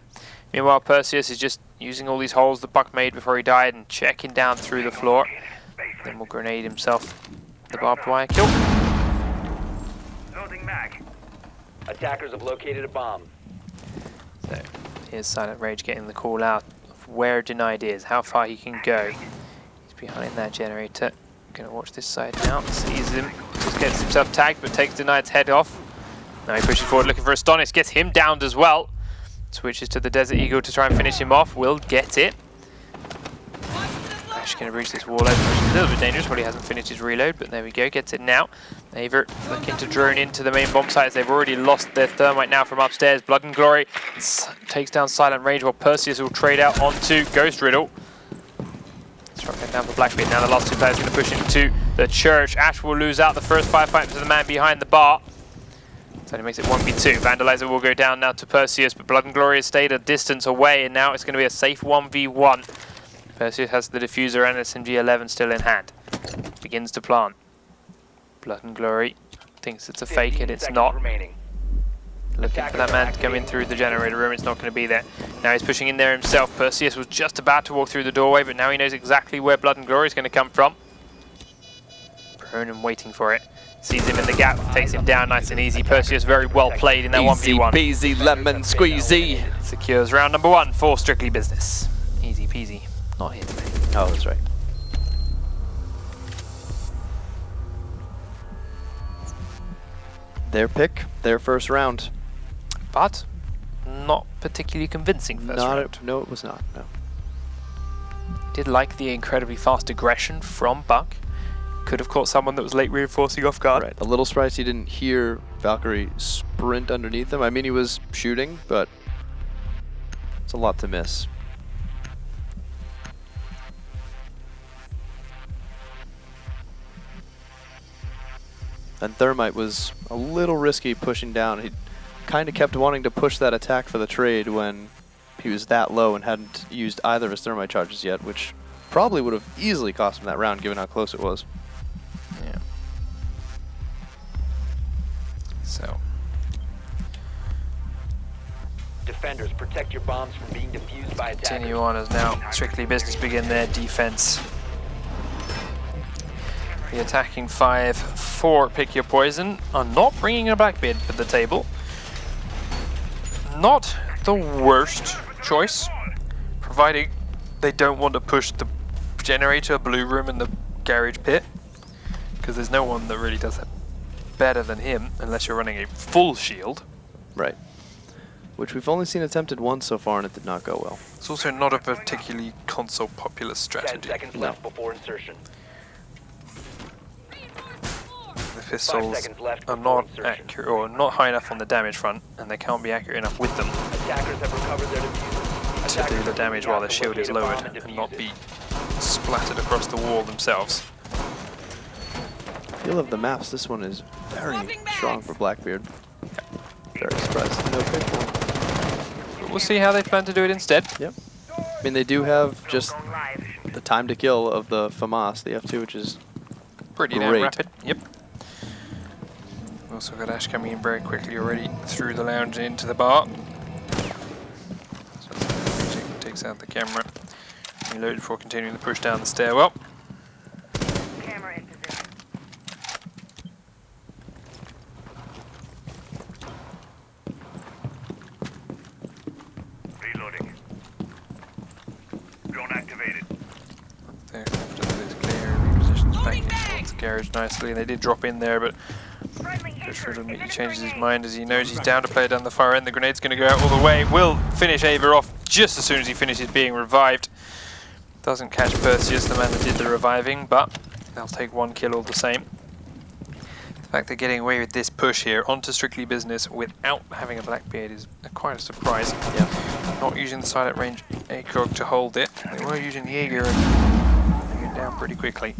Meanwhile, Perseus is just using all these holes the Buck made before he died and checking down through the floor. Then will grenade himself the barbed wire kill. Loading mag. Attackers have located a bomb. So here's Silent Rage getting the call out of where Denied is, how far he can go. He's behind that generator. Gonna watch this side now. Sees him, just gets himself tagged, but takes Denied's head off. Now he pushes forward looking for Astonis, gets him downed as well. Switches to the Desert Eagle to try and finish him off. Will get it. Ash gonna breach this wall open, which is a little bit dangerous while he hasn't finished his reload, but there we go, gets it now. Aver looking to drone into the main bomb sites. They've already lost their thermite now from upstairs. Blood and Glory takes down Silent Rage while Perseus will trade out onto Ghost Riddle. Shotgun down for Blackbeard. Now the last two players going to push into the church. Ash will lose out the first firefight to the man behind the bar. So it makes it 1v2. Vandalizer will go down now to Perseus, but Blood and Glory has stayed a distance away, and now it's going to be a safe 1v1. Perseus has the diffuser and SMG-11 still in hand. Begins to plant. Blood and Glory thinks it's a fake, and it's not. Looking for that man to come in through the generator room. It's not going to be there. Now he's pushing in there himself. Perseus was just about to walk through the doorway, but now he knows exactly where Blood and Glory is going to come from. Prone and waiting for it. Sees him in the gap, takes him down nice and easy. Perseus very well played in that 1v1. Easy peasy lemon squeezy. Secures round number 1 for Strictly Business. Easy peasy. Not here today. Oh, that's right. Their pick, their first round. But not particularly convincing first round. No, it was not. No. Did like the incredibly fast aggression from Buck. Could have caught someone that was late reinforcing off guard. Right. A little surprised he didn't hear Valkyrie sprint underneath him. I mean, he was shooting, but it's a lot to miss. And Thermite was a little risky pushing down. He kind of kept wanting to push that attack for the trade when he was that low and hadn't used either of his Thermite charges yet, which probably would have easily cost him that round given how close it was. Yeah. So. Defenders, protect your bombs from being defused by attackers. Continue on as now Strictly Business begin their defense. The attacking 5 for Pick Your Poison are not bringing a Blackbeard to the table. Not the worst choice, providing they don't want to push the generator, blue room, and the garage pit, because there's no one that really does that better than him, unless you're running a full shield. Right. Which we've only seen attempted once so far, and it did not go well. It's also not a particularly console popular 10 strategy. seconds left before insertion. The pistols 5 seconds left are before not insertion. accurate, or not high enough on the damage front, and they can't be accurate enough with them Attackers have recovered their diffuser. to do the damage while their shield is lowered and not be splattered across the wall themselves. Feel of the maps, this one is very strong for Blackbeard. Very surprised. No pick one. But we'll see how they plan to do it instead. Yep. I mean, they do have just the time to kill of the FAMAS, the F2, which is Pretty damn great. rapid. Yep. We've also got Ash coming in very quickly already through the lounge and into the bar. So takes out the camera. Reloaded before continuing the push down the stairwell. Camera in position. Reloading. Drone activated. There, after this clear, repositions back in towards the garage nicely. They did drop in there, but he changes his mind as he knows he's down to play down the far end. The grenade's going to go out all the way. Will finish Ava off just as soon as he finishes being revived. Doesn't catch Perseus, the man that did the reviving, but they'll take 1 kill all the same. The fact they're getting away with this push here onto Strictly Business without having a Blackbeard is quite a surprise. Yeah. Not using the silent range ACOG to hold it. They were using the Jaeger and bring it down pretty quickly.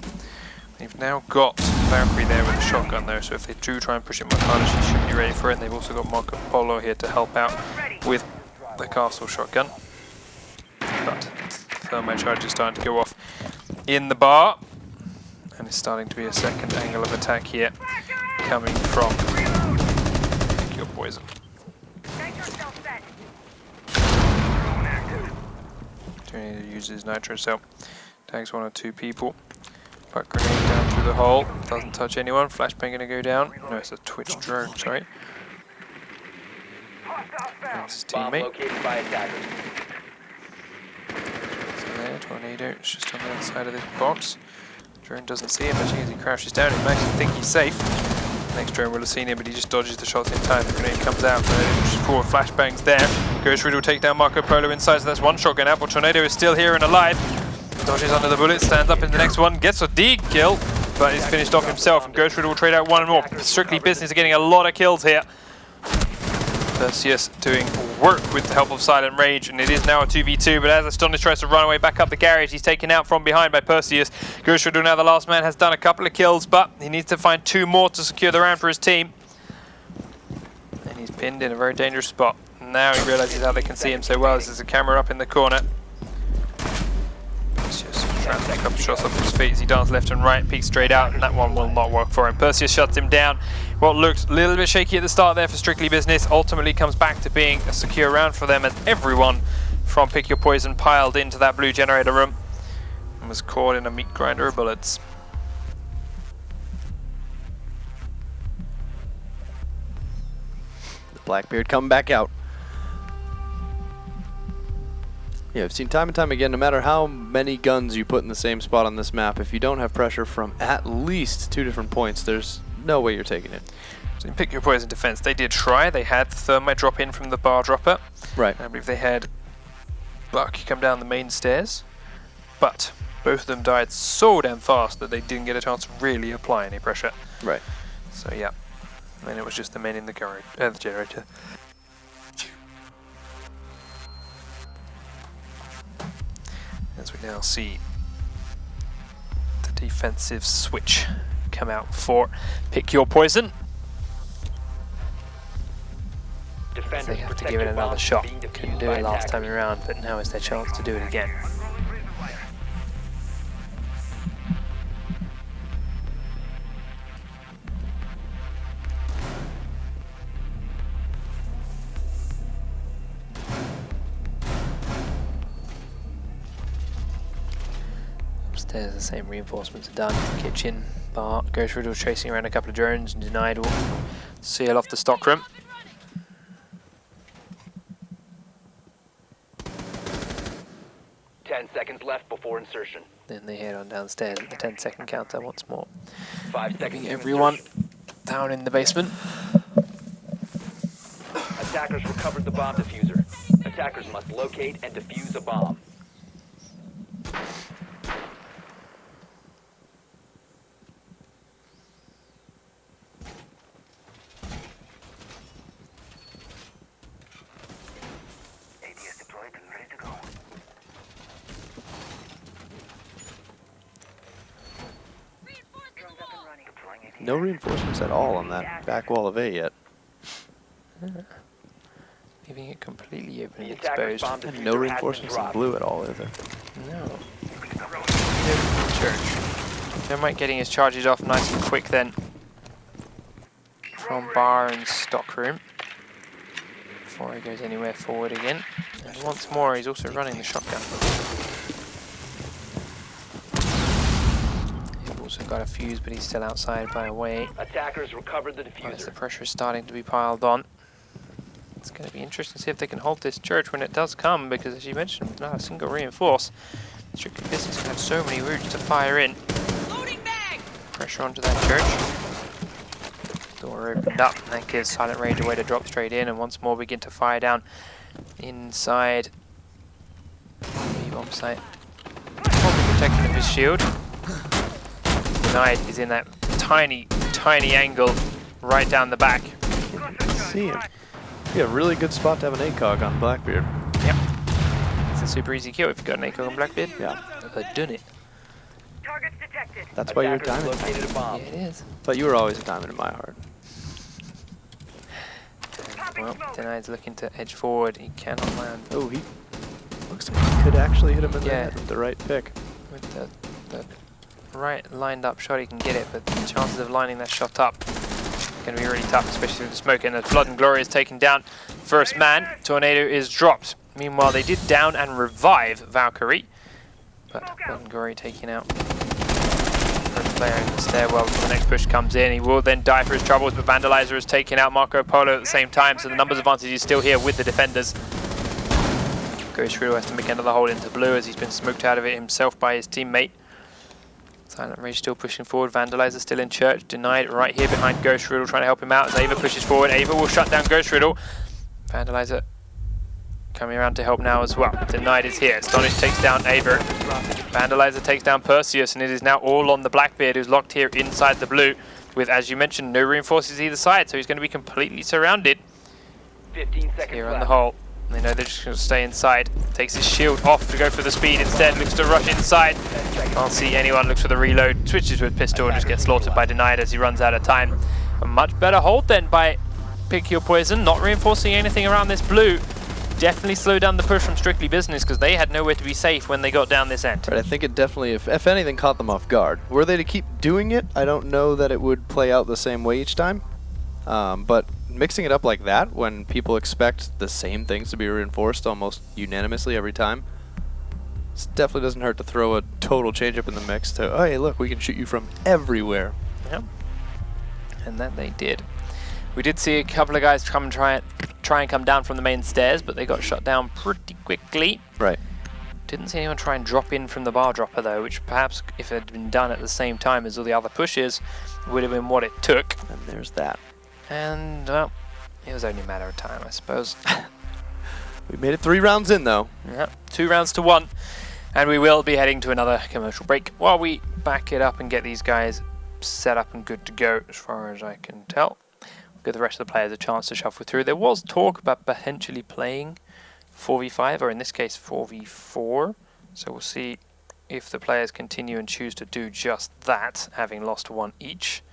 They've now got Valkyrie there with a shotgun though, so if they do try and push it much harder, she should be ready for it. And they've also got Marco Polo here to help out with the castle shotgun. But thermite charge is starting to go off in the bar, and it's starting to be a second angle of attack here coming from Pick Your Poison. Nitro cell set. Drone active. Uses nitro cell, tags 1 or 2 people. Puck grenade down through the hole, doesn't touch anyone. Flashbang gonna go down. No, it's a Twitch drone, sorry. That's his Bomb teammate. located by attackers. So there, Tornado, it's just on the other side of this box. Drone doesn't see him, but as he crouches down, he makes him think he's safe. Next drone will have seen him, but he just dodges the shots in time. The grenade comes out, forward flashbangs there. Ghost Riddle will take down Marco Polo inside, so that's 1 shotgun out, but Tornado is still here and alive. Dodges under the bullet, stands up in the next one, gets a D kill, but he's finished off himself, and Ghost Riddle will trade out 1 more. Strictly Business are getting a lot of kills here. Perseus doing work with the help of Silent Rage, and it is now a 2v2, but as Astonish tries to run away back up the garage, he's taken out from behind by Perseus. Ghost Riddle, now the last man, has done a couple of kills, but he needs to find 2 more to secure the round for his team. Pinned in a very dangerous spot. Now he realizes how they can see him so well. There's a camera up in the corner. Perseus trying to pick up shots off his feet as he darts left and right, peeks straight out, and that one will not work for him. Perseus shuts him down. What looked a little bit shaky at the start there for Strictly Business ultimately comes back to being a secure round for them as everyone from Pick Your Poison piled into that blue generator room and was caught in a meat grinder of bullets. Blackbeard coming back out. Yeah, I've seen time and time again, no matter how many guns you put in the same spot on this map, if you don't have pressure from at least 2 different points, there's no way you're taking it. So in Pick Your Poison defense, they did try. They had Thermite drop in from the bar dropper. Right. I believe they had Buck come down the main stairs, but both of them died so damn fast that they didn't get a chance to really apply any pressure. Right. So yeah. And it was just the men in the generator. As we now see the defensive switch come out for Pick Your Poison. They have to give it another shot. Couldn't do it last time around, but now is their chance to do it again. Upstairs, the same reinforcements are done. Kitchen, bar, Ghost Riddle chasing around a couple of drones, and Denied will seal off the stockroom. Seconds left before insertion. Then they head on downstairs at the 10-second counter once more. 5 seconds. Leaving everyone down in the basement. Attackers recovered the bomb diffuser. Attackers must locate and defuse a bomb. No reinforcements at all on that back wall of A yet. Leaving it completely open and Attackers exposed. bomb And diffuser no has reinforcements been in dropped. blue at all either. No. Church. Thermite getting his charges off nice and quick then. From bar and stockroom. Before he goes anywhere forward again. And once more he's also running the shotgun. He's also got a fuse, but he's still outside by a way. Attackers recovered the As the diffuser. pressure is starting to be piled on. It's going to be interesting to see if they can hold this church when it does come, because as you mentioned, with not a single reinforce, Strictly Business can have so many routes to fire in. Loading bag! Pressure onto that church. Door opened up, and that gives Silent Rage a way to drop straight in, and once more begin to fire down inside the bomb site. Probably protecting of his shield. Denied is in that tiny angle right down the back. See him. Yeah, really good spot to have an ACOG on Blackbeard. Yep. It's a super easy kill if you've got an ACOG on Blackbeard. Yeah. I've done it. Targets detected. That's why you're a Attackers diamond. located a bomb. Yeah, it is. But you were always a diamond in my heart. Well, Denied's looking to edge forward. He cannot land Oh, he looks like he could actually hit him in the Yeah. head with the right pick. with the right lined up shot. He can get it, but the chances of lining that shot up going to be really tough, especially with the smoke. And as Blood and Glory is taken down, first man, Tornado is dropped. Meanwhile, they did down and revive Valkyrie, but Blood and Glory taking out first player in the stairwell before the next push comes in. He will then die for his troubles, but Vandalizer has taken out Marco Polo at the same time, so the numbers advantage is still here with the defenders. Ghost Riddle has to make another hole into blue as he's been smoked out of it himself by his teammate. Silent Rage still pushing forward. Vandalizer still in church. Denied right here behind Ghost Riddle, trying to help him out as Ava pushes forward. Ava will shut down Ghost Riddle. Vandalizer coming around to help now as well. Denied is here. Astonish takes down Ava. Vandalizer takes down Perseus, and it is now all on the Blackbeard, who's locked here inside the blue with, as you mentioned, no reinforcements either side, so he's going to be completely surrounded. 15 seconds Here on left. the hole. They know they're just going to stay inside. Takes his shield off to go for the speed instead. Looks to rush inside. Can't see anyone. Looks for the reload. Switches with pistol and just gets slaughtered by Denied as he runs out of time. A much better hold then by Pick Your Poison, not reinforcing anything around this blue. Definitely slowed down the push from Strictly Business because they had nowhere to be safe when they got down this end. Right, I think it definitely, if anything, caught them off guard. Were they to keep doing it, I don't know that it would play out the same way each time. But mixing it up like that, when people expect the same things to be reinforced almost unanimously every time, it definitely doesn't hurt to throw a total change-up in the mix to, oh, hey, look, we can shoot you from everywhere. Yep. And that they did. We did see a couple of guys come and try and come down from the main stairs, but they got shot down pretty quickly. Right. Didn't see anyone try and drop in from the bar dropper though, which perhaps if it had been done at the same time as all the other pushes, would have been what it took. And there's that. And, well, it was only a matter of time, I suppose. We made it 3 rounds in, though. Yeah, 2 rounds to 1. And we will be heading to another commercial break while we back it up and get these guys set up and good to go, as far as I can tell. We'll give the rest of the players a chance to shuffle through. There was talk about potentially playing 4v5, or in this case 4v4. So we'll see if the players continue and choose to do just that, having lost 1 each.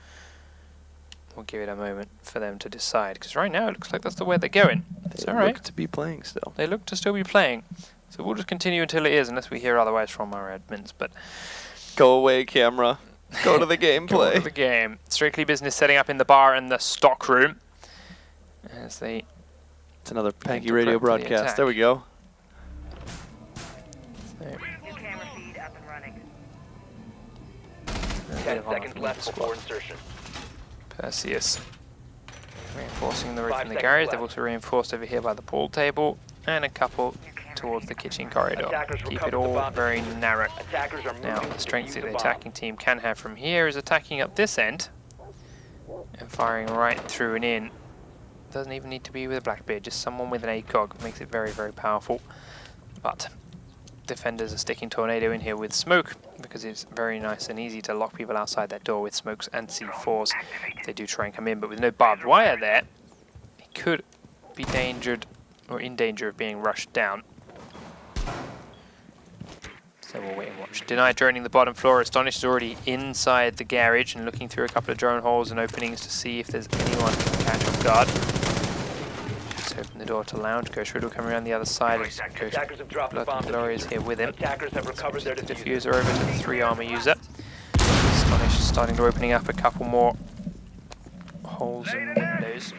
We'll give it a moment for them to decide, because right now it looks like that's the way they're going. It's all right. They look to be playing still. They look to still be playing. So we'll just continue until it is, unless we hear otherwise from our admins. But Go away, camera. Go to the go gameplay. to the game. Strictly Business setting up in the bar and the stock room. As they... It's another Panky to Radio prep for the broadcast. attack. There we go. So, New camera feed up and running. 10 seconds left before insertion. Perseus reinforcing the roof 5 in the seconds garage. left. They've also reinforced over here by the pool table, and a couple towards the kitchen corridor. Attackers Keep recover it the all bomb. very narrow. Attackers are Now, moving the to strength defuse that the the bomb. attacking team can have from here is attacking up this end and firing right through and in. Doesn't even need to be with a Blackbeard, just someone with an ACOG makes it very, very powerful. But defenders are sticking Tornado in here with smoke because it's very nice and easy to lock people outside that door with smokes and C4s. They do try and come in, but with no barbed wire there, he could be endangered or in danger of being rushed down. So we'll wait and watch. Denied droning the bottom floor. Astonished is already inside the garage and looking through a couple of drone holes and openings to see if there's anyone who can catch off guard. Just open the door to lounge. Ghost Riddle coming around the other side. Attackers have dropped the Blood bomb Glory is diffuser. here with him. Attackers have recovered their The diffuser. diffuser over to the 3 armor user. Astonished starting to opening up a couple more holes and windows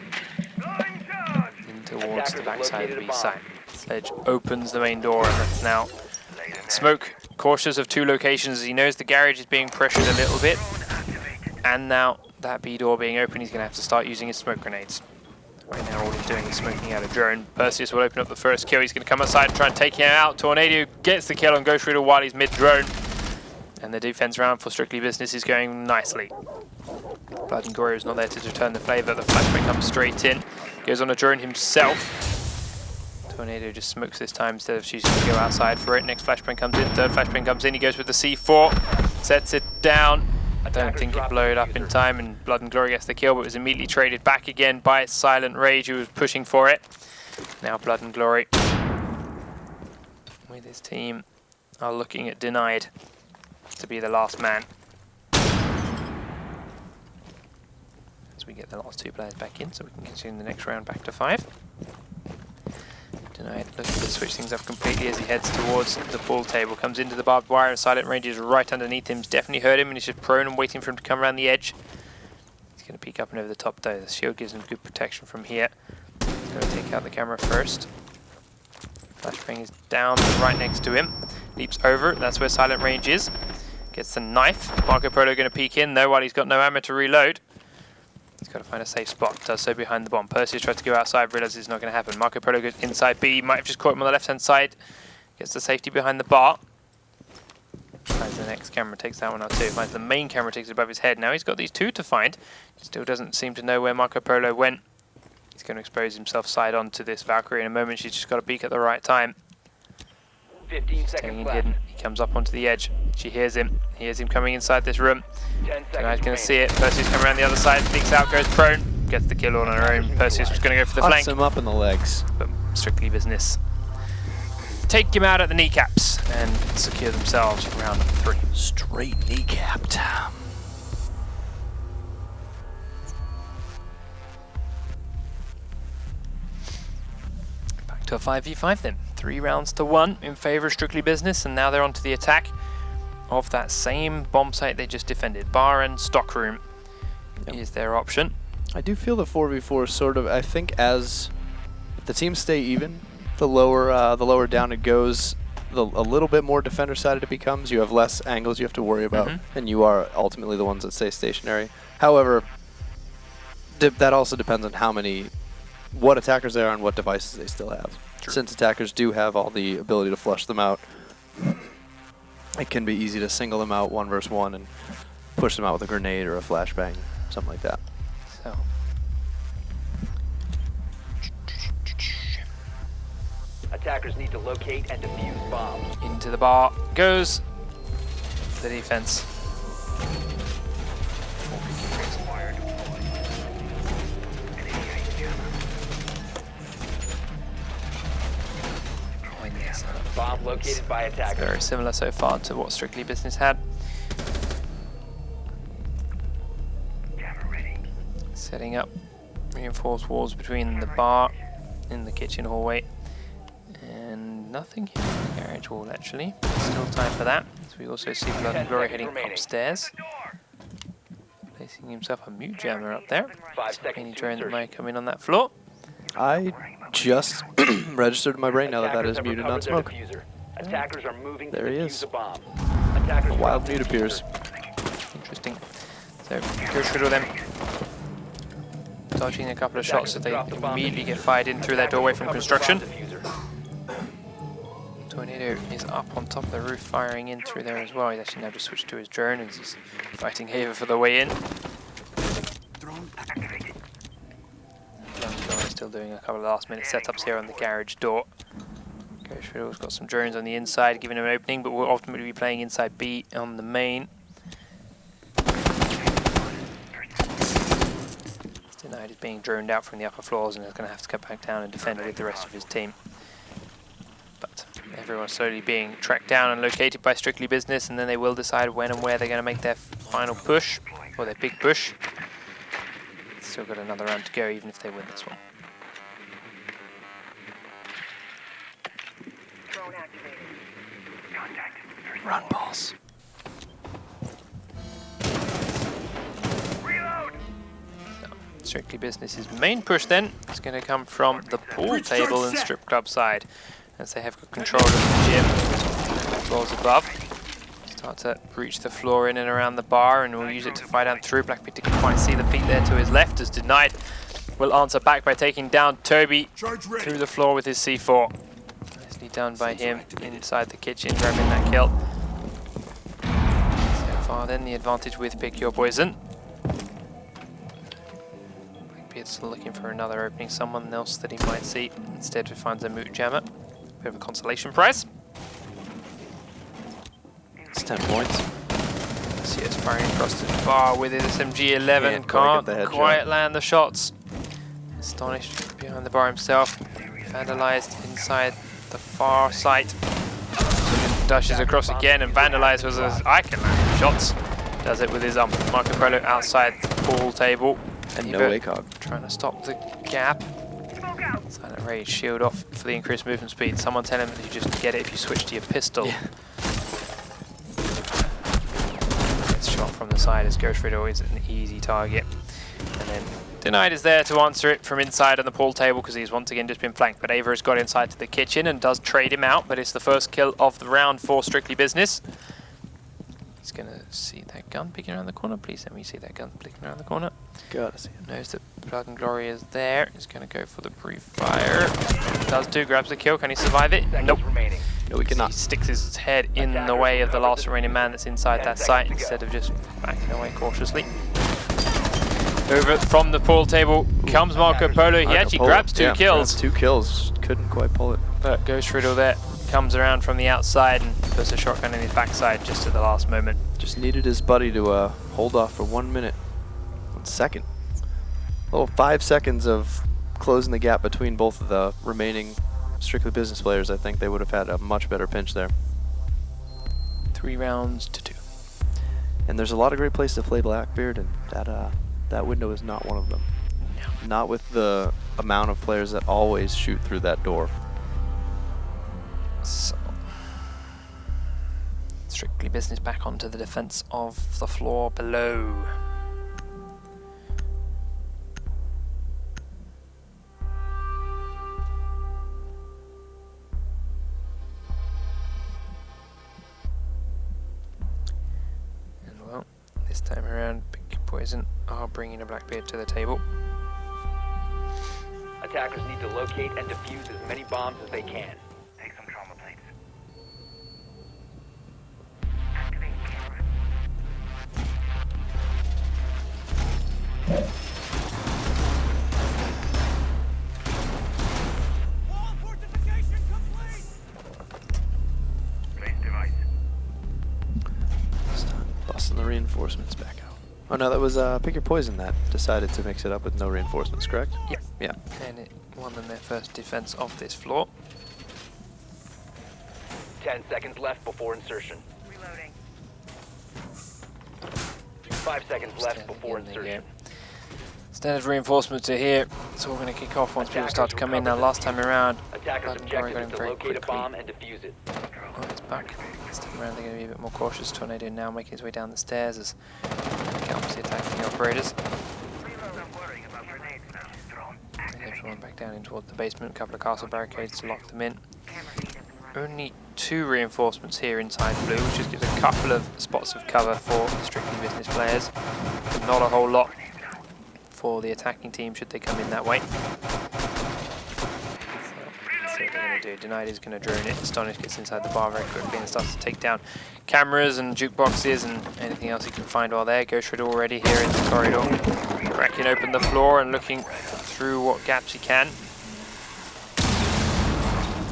in towards the backside of the B side. Sledge opens the main door and that's now Smoke cautious of 2 locations as he knows the garage is being pressured a little bit. And now that B door being open, he's going to have to start using his smoke grenades. Right now all he's doing is smoking out a drone. Perseus will open up the first kill. He's going to come outside and try and take him out. Tornado gets the kill on Ghost Riddle while he's mid-drone. And the defense round for Strictly Business is going nicely. Blood and Gory is not there to return the flavor. The flashbang comes straight in. Goes on a drone himself. Tornado just smokes this time instead of choosing to go outside for it. Next flashbang comes in. 3rd flashbang comes in. He goes with the C4. Sets it down. I don't think it blew it up in time, and Blood and Glory gets the kill, but was immediately traded back again by Silent Rage, who was pushing for it. Now Blood and Glory with his team are looking at Denied to be the last man. As we get the last 2 players back in, so we can continue the next round back to 5. Denied looking to switch things up completely as he heads towards the pool table. Comes into the barbed wire and Silent Rage is right underneath him. He's definitely heard him and he's just prone and waiting for him to come around the edge. He's going to peek up and over the top though. The shield gives him good protection from here. He's going to take out the camera first. Flashbang is down right next to him. Leaps over. That's where Silent Rage is. Gets the knife. Marco Polo going to peek in though while he's got no ammo to reload. He's got to find a safe spot. Does so behind the bomb. Perseus tries to go outside, realizes it's not going to happen. Marco Polo goes inside B. Might have just caught him on the left-hand side. Gets the safety behind the bar. Finds the next camera, takes that one out too. Finds the main camera, takes it above his head. Now he's got these 2 to find. Still doesn't seem to know where Marco Polo went. He's going to expose himself side on to this Valkyrie in a moment. She's just got to peek at the right time. 15 Staying seconds in left. hidden. He comes up onto the edge. She hears him. He hears him coming inside this room. 10 Denied's seconds going to see it. Perseus coming around the other side, peeks out, goes prone. Gets the kill on her own. Perseus was going to go for the Huts flank, him up in the legs. but Strictly Business take him out at the kneecaps and secure themselves for round number 3. Straight kneecapped. to a 5v5 then. 3 rounds to 1 in favor of Strictly Business, and now they're on to the attack of that same bomb site they just defended. Bar and stockroom is their option. I do feel the 4v4 sort of, I think as if the teams stay even, the lower down it goes, a little bit more defender sided it becomes. You have less angles you have to worry about, and you are ultimately the ones that stay stationary. However, that also depends on what attackers they are and what devices they still have. True. Since attackers do have all the ability to flush them out, it can be easy to single them out 1 versus 1 and push them out with a grenade or a flashbang, something like that. So. Attackers need to locate and defuse bombs. Into the bar goes the defense. Bomb located by attackers. Very similar so far to what Strictly Business had. Setting up reinforced walls between the bar and the kitchen hallway. And nothing here in the garage wall actually. Still time for that. So we also see Blood and Glory heading upstairs. Placing himself a mute jammer up there. Any drone that might come in on that floor. I just registered in my brain now that is muted on smoke. Attackers are moving there he is. A bomb. A wild mute appears. Interesting. So Ghost Riddle then dodging a couple of shots as they immediately get fired in through that doorway from construction. Tornado is up on top of the roof firing in through there as well. He's actually now just switched to his drone and he's fighting Haver for the way in. Still doing a couple of last minute setups here on the garage door. Ghost Riddle's got some drones on the inside giving him an opening, but we'll ultimately be playing inside B on the main. Denied is being droned out from the upper floors and is going to have to come back down and defend with the rest of his team. But everyone's slowly being tracked down and located by Strictly Business, and then they will decide when and where they're going to make their final push, or their big push. Still got another round to go even if they win this one. Run, balls. Strictly Business's main push then is going to come from the pool table and strip club side, as they have got control of the gym and the floors above. Start to breach the floor in and around the bar, and we'll use it to fire down through. Blackbeard didn't quite see the peak there to his left, as Denied will answer back by taking down Toby through the floor with his C4. Nicely done by him inside the kitchen, grabbing that kill. So far then the advantage with PickYourPoison. Blackbeard's still looking for another opening, someone else that he might see. Instead he finds a moot jammer. Bit of a consolation prize. It's 10 points. CS firing across the bar with his SMG-11. Can't quite land the shots. Astonished behind the bar himself. Vandalized inside the far site. Dashes across again, and Vandalized was as I can land shots. Does it with his Marco Polo outside the pool table. And no ACOG. Trying to stop the gap. Silent Rage, shield off for the increased movement speed. Someone tell him that you just get it if you switch to your pistol. Yeah. Gets shot from the side as Ghost Riddle is an easy target. And then Denied is there to answer it from inside on the pool table because he's once again just been flanked. But Ava has got inside to the kitchen and does trade him out, but it's the first kill of the round for Strictly Business. He's going to see that gun picking around the corner. Please let me see that gun picking around the corner. Gotta see it. Knows that Blood and Glory is there. He's going to go for the brief fire. Does do, grabs the kill. Can he survive it? Nope. No, he cannot. He sticks his head in the way of the last remaining man that's inside that site instead of just backing away cautiously. Over from the pool table comes Marco Polo. He actually grabs two kills. Grabs 2 kills. Couldn't quite pull it. But Ghost Riddle there comes around from the outside and puts a shotgun in his backside just at the last moment. Just needed his buddy to hold off for 1 minute. 1 second. A little 5 seconds of closing the gap between both of the remaining Strictly Business players. I think they would have had a much better pinch there. 3 rounds to 2. And there's a lot of great places to play Blackbeard, and that window is not one of them. No. Not with the amount of players that always shoot through that door. So, strictly business back onto the defense of the floor below. And well, this time around, PickYourPoison are bringing a Blackbeard to the table. Attackers need to locate and defuse as many bombs as they can. Take some trauma plates. Activate camera. Place device. Busting the reinforcements back out. Oh no, that was PickYourPoison that decided to mix it up with no reinforcements, correct? Yep. Yeah. And it won them their first defense of this floor. 10 seconds left before insertion. Reloading. 5 seconds left Standing before in the, insertion. Standard reinforcements are here, so we're going to kick off once people start to come in. Now, last time around, Attackers' Blood and Glory got objective him is to very locate a quickly. bomb and defuse it. Oh, it's back. This time around, they're going to be a bit more cautious. Tornado now making his way down the stairs as he obviously attacking the operators. Reload. I'm worrying about grenades now. Drone. And everyone back down in towards the basement. A couple of castle barricades to lock them in. Camera feed up and running. Only 2 reinforcements here inside blue, which just gives a couple of spots of cover for strictly business players. But not a whole lot for the attacking team should they come in that way. So, let's see what they're going to do. Denied is going to drone it. Astonish gets inside the bar very quickly and starts to take down cameras and jukeboxes and anything else he can find while there. Ghost Rider already here in the corridor, cracking open the floor and looking through what gaps he can.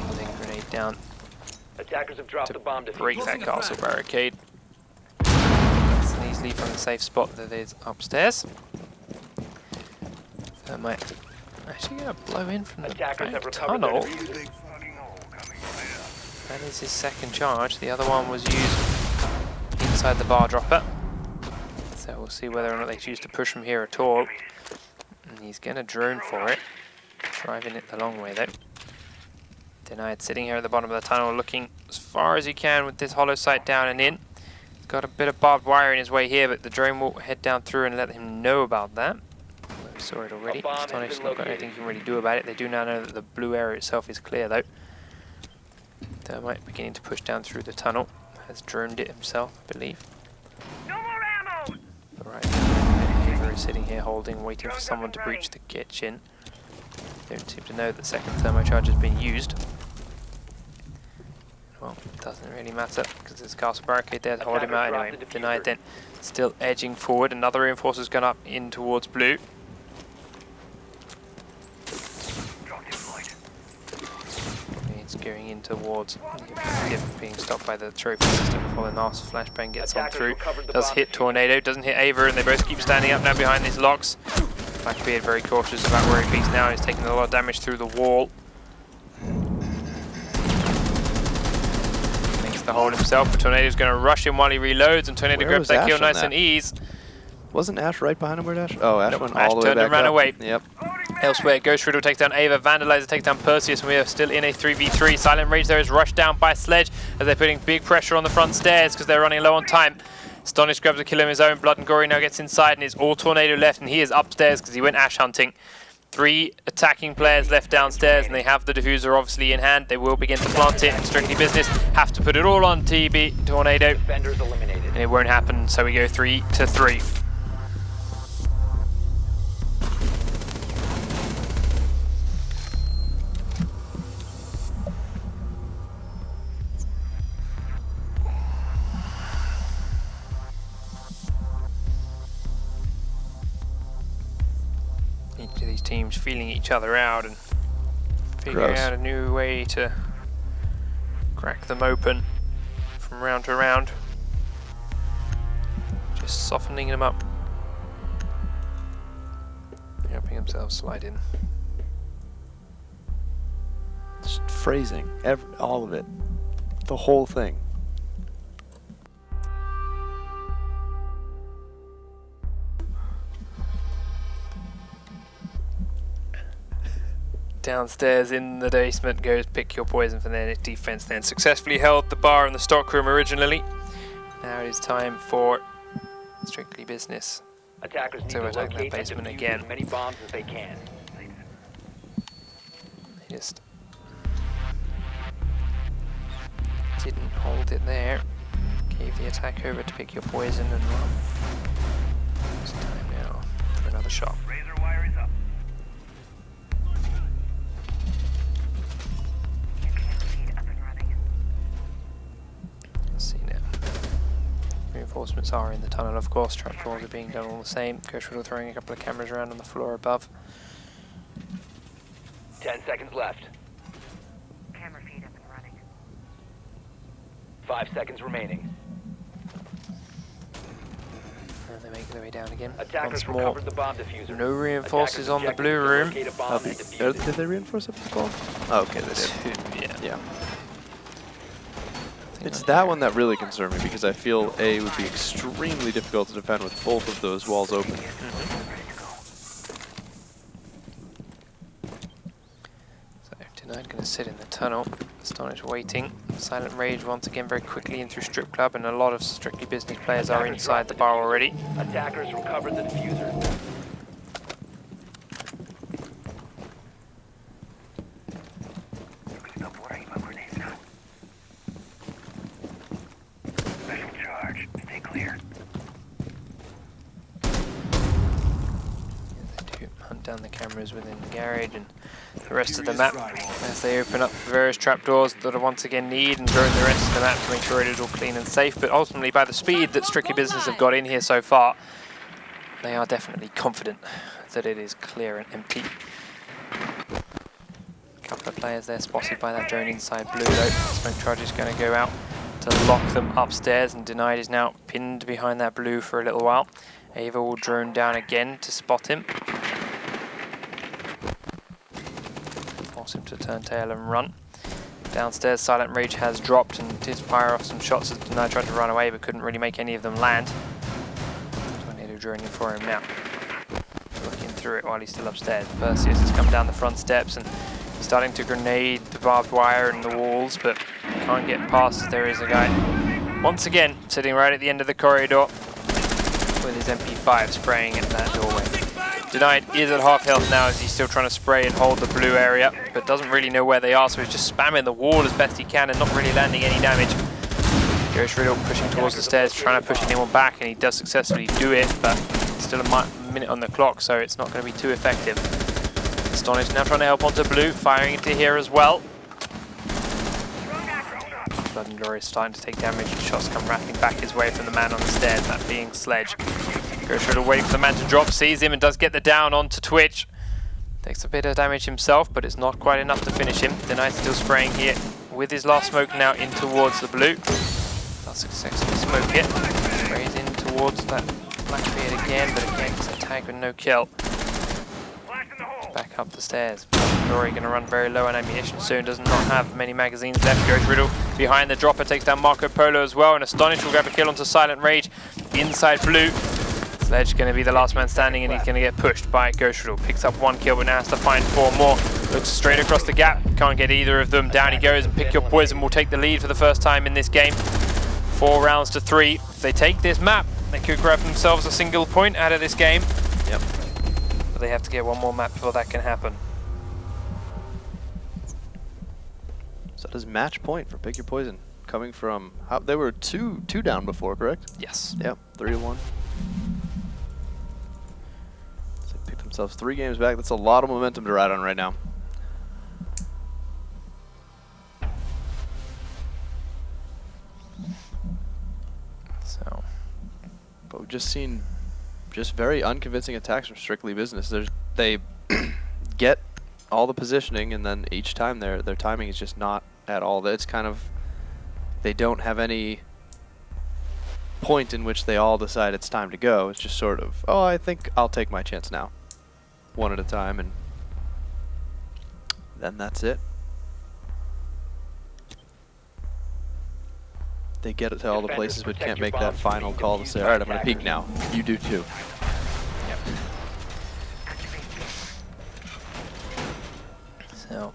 Putting a grenade down Attackers have dropped to the bomb defuse. break that castle barricade. Nice and easily from the safe spot that is upstairs. That might actually going to blow in from the Attackers have back recovered their tunnel. defusers. That is his second charge. The other one was used inside the bar dropper. So we'll see whether or not they choose to push from here at all. And he's going to drone for it. Driving it the long way though. Denied sitting here at the bottom of the tunnel looking as far as he can with this hollow sight down and in. He's got a bit of barbed wire in his way here, but the drone will head down through and let him know about that. We saw it already. A bomb has Astonish been not got located. anything he can really do about it. They do now know that the blue area itself is clear though. Thermite beginning to push down through the tunnel. Has droned it himself, I believe. No more ammo! Alright, Ava is sitting here holding, waiting for someone to breach the kitchen. Don't seem to know that second thermocharge has been used. Well, it doesn't really matter because there's a castle barricade there to hold him out anyway. Denied then. Still edging forward. Another reinforcer's gone up in towards blue. It's going in towards being stopped by the trophy system before the last flashbang gets on through. Does hit Tornado, doesn't hit Ava, and they both keep standing up now behind these locks. Blackbeard very cautious about where he peeks now. He's taking a lot of damage through the wall. Makes the hole himself, but Tornado's going to rush him while he reloads, and Tornado Where grabs was that kill Ash on nice that? and ease. Wasn't Ash right behind him where Ash? Oh, Ash Nope, went Ash all the way turned back and ran up. away. Yep. Elsewhere, Ghost Riddle takes down Ava, Vandalizer takes down Perseus, and we are still in a 3v3. Silent Rage there is rushed down by Sledge as they're putting big pressure on the front stairs because they're running low on time. Astonish grabs a kill of his own, Blood and Gory now gets inside and it's all Tornado left and he is upstairs because he went Ash hunting. 3 attacking players left downstairs and they have the diffuser obviously in hand. They will begin to plant it, strictly business. Have to put it all on TB, Tornado, Defenders eliminated. and it won't happen, so we go 3-3. Each of these teams feeling each other out and figuring Gross. out a new way to crack them open from round to round. Just softening them up. Helping themselves slide in. Just phrasing, all of it, the whole thing. Downstairs in the basement goes Pick Your Poison for their defense. Then successfully held the bar in the stockroom originally. Now it is time for Strictly Business. Attackers need So to attack that locate and basement defuse again. as many bombs as they can. They just didn't hold it there. Gave the attack over to Pick Your Poison and run. It's time now for another shot. Razor wire is up. Camera feed up and running. Let's see now. Reinforcements are in the tunnel, of course. Trapdoors are being done all the same. Gertrude throwing a couple of cameras around on the floor above. 10 seconds left. Camera feed up and running. 5 seconds remaining. And they make their way down again. Attackers Once more. recovered the bomb diffuser. No reinforces Attackers on the objective blue is to room. locate a bomb and defuse it. Did they reinforce up the ball? Oh, okay, they did. Yeah. Yeah. It's that one that really concerned me because I feel A would be extremely difficult to defend with both of those walls open. So Denied going to sit in the tunnel. Astonish waiting. Silent Rage once again very quickly in through Strip Club, and a lot of Strictly Business players are inside the bar already. Attackers recovered the diffuser. Stop worrying about grenades now. Special charge. Stay clear. They do hunt down the cameras within the garage and the rest of the map as they open up the various trapdoors that are once again need and drone the rest of the map to make sure it is all clean and safe. But ultimately, by the speed that Strictly Business have got in here so far, they are definitely confident that it is clear and empty. A couple of players there spotted by that drone inside blue though. Smoke charge is going to go out to lock them upstairs, and Denied is now pinned behind that blue for a little while. Ava will drone down again to spot him. Force him to turn tail and run. Downstairs, Silent Rage has dropped and did fire off some shots as Denied tried to run away but couldn't really make any of them land. Tornado droning for him now. Looking through it while he's still upstairs. Perseus has come down the front steps and he's starting to grenade the barbed wire and the walls, but can't get past as there is a guy once again sitting right at the end of the corridor with his MP5 spraying at that doorway. Denied is at half health now as he's still trying to spray and hold the blue area, but doesn't really know where they are, so he's just spamming the wall as best he can and not really landing any damage. Ghost Riddle pushing towards the stairs, trying to push anyone back, and he does successfully do it, but still a minute on the clock, so it's not going to be too effective. Astonish now trying to help onto blue, firing into here as well. Blood and Glory is starting to take damage, and shots come rattling back his way from the man on the stairs, that being Sledge. Ghost Riddle waiting for the man to drop, sees him and does get the down onto Twitch. Takes a bit of damage himself, but it's not quite enough to finish him. Denied still spraying here with his last smoke now in towards the blue. Not successfully smoke it. Sprays in towards that Blackbeard again, but again it's a tag with no kill. Back up the stairs. Glory going to run very low on ammunition soon, does not have many magazines left. Ghost Riddle behind the dropper, takes down Marco Polo as well, and Astonish will grab a kill onto Silent Rage inside blue. Sledge going to be the last man standing, and he's going to get pushed by Ghost Riddle. Picks up one kill, but now has to find 4 more. Looks straight across the gap, can't get either of them. Down he goes, and Pick Your Poison will take the lead for the first time in this game. 4 rounds to 3. If they take this map, they could grab themselves a single point out of this game. Yep. But they have to get one more map before that can happen. So does match point for Pick Your Poison, coming from they were two down before, correct? Yes. Yep, 3-1. So they picked themselves 3 games back. That's a lot of momentum to ride on right now. So, but we've just seen very unconvincing attacks from Strictly Business. They get all the positioning, and then each time their timing is just not at all. It's kind of, they don't have any point in which they all decide it's time to go. It's just sort of, oh, I think I'll take my chance now, one at a time, and then that's it. They get it to all the places, but can't make that final call to say, all right, I'm going to peek now. You do too. So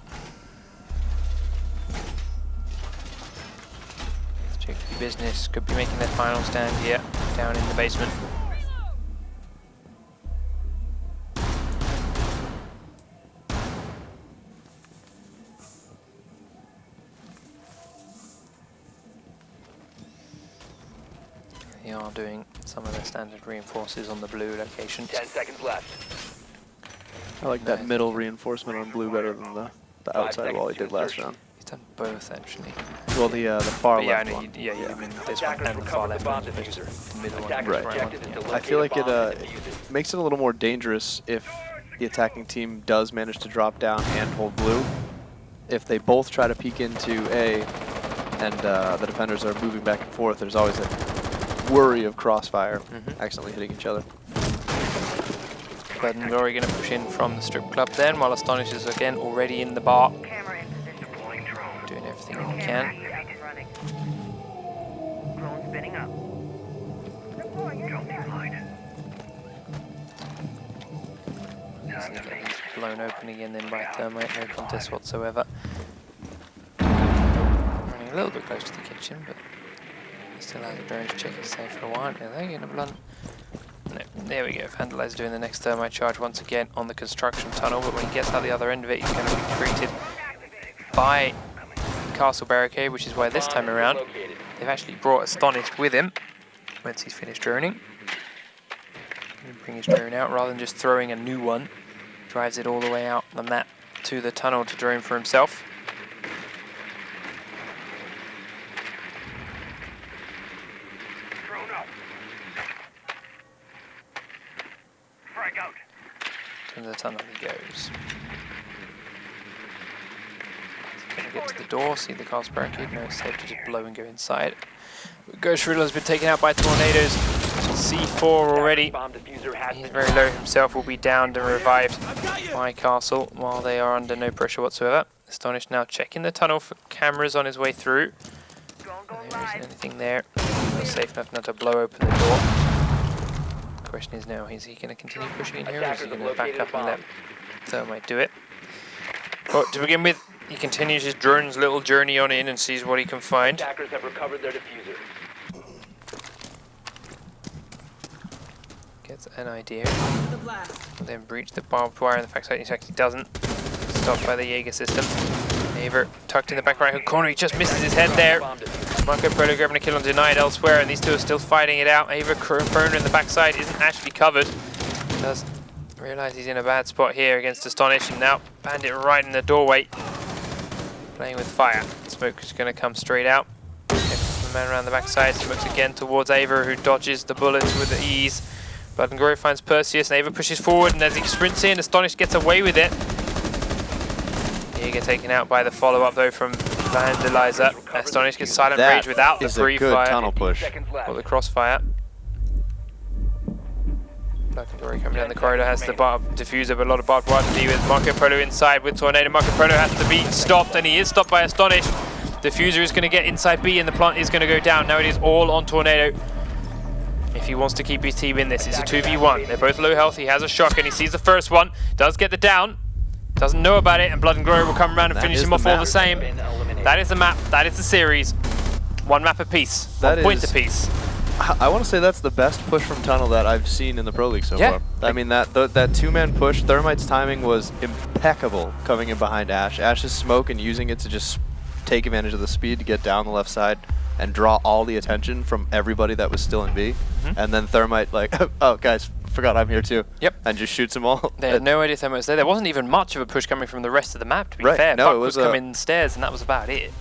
tricky business. Could be making their final stand here, down in the basement. They are doing some of their standard reinforces on the blue locations. 10 seconds left. I like that middle reinforcement on blue better than the outside wall he did last round. He's done both actually. Well, the far But yeah, left I know one. you mean this one Attackers and the far recovered left the one. bomb but diffuser. just the middle one. Attackers' Right. objective is to I locate feel like a it bomb and defuse it. makes it a little more dangerous if the attacking team does manage to drop down and hold blue. If they both try to peek into A and the defenders are moving back and forth, there's always a worry of crossfire accidentally hitting each other. Blood and Glory going to push in from the strip club then, while Astonish is again already in the bar. Camera in position. Deploying drone. Doing everything Drone he camera can. activated and running. Drone spinning up. Drone deployed. He's going to get blown open again then by Thermite, no contest whatsoever. Running a little bit close to the kitchen, but he still has a drone to check it's safe for a while. Are they going to blunt? No, there we go. Vandalizer doing the next thermite charge once again on the construction tunnel, but when he gets out the other end of it, he's going to be treated by Castle Barricade, which is why this time around they've actually brought Astonished with him once he's finished droning. Bring his drone out rather than just throwing a new one. Drives it all the way out the map to the tunnel to drone for himself. Drone up. Frag out. To the tunnel he goes. Going to get to the door, see the Castle Barricade. No, it's safe to just blow and go inside. Ghost Riddler has been taken out by tornadoes. C4 already. Bomb diffuser has He's been very low himself, will be downed and revived by Castle while they are under no pressure whatsoever. Astonished now checking the tunnel for cameras on his way through. Drone There going isn't live. anything there. He's safe enough now to blow open the door. The question is now, is he going to continue pushing in here or is he going to back up and let Thermite do it? But to begin with, he continues his drone's little journey on in and sees what he can find. Attackers have recovered their diffuser. Gets an idea. Then breach the barbed wire, and the fact that he actually doesn't. Stopped by the Jaeger system. Aver tucked in the back right hand corner. He just misses his head there. Marco Polo grabbing a kill on Denied elsewhere, and these two are still fighting it out. Aver prone in the backside isn't actually covered. Does realize he's in a bad spot here against Astonish, and now Bandit right in the doorway. Playing with fire. Smoke is going to come straight out. The man around the backside smokes again towards Aver, who dodges the bullets with ease. Blood and Glory finds Perseus, and Ava pushes forward, and as he sprints in, Astonished gets away with it. Jaeger taken out by the follow-up though from Vandalizer. Astonished gets Silent Rage without the free good fire tunnel push. or the crossfire. Blood and Glory coming down the corridor, has the diffuser, but a lot of barbed wire to deal with. Marco Polo inside with Tornado. Marco Polo has to be stopped, and he is stopped by Astonished. Diffuser is going to get inside B, and the plant is going to go down. Now it is all on Tornado. If he wants to keep his team in this, it's a 2v1. They're both low health. He has a shotgun. He sees the first one. Does get the down. Doesn't know about it. And Blood and Glory will come around and finish him off all the same. That is the map. That is the series. One map apiece. 1 point apiece. I want to say that's the best push from Tunnel that I've seen in the Pro League so far. I mean, that two-man push, Thermite's timing was impeccable coming in behind Ash. Ash's smoke and using it to just take advantage of the speed to get down the left side and draw all the attention from everybody that was still in B. And then Thermite like, oh guys, forgot I'm here too. Yep. And just shoots them all. They had no idea Thermite was there. There wasn't even much of a push coming from the rest of the map, to be Right. fair. No, Buck it was was coming stairs, and that was about it.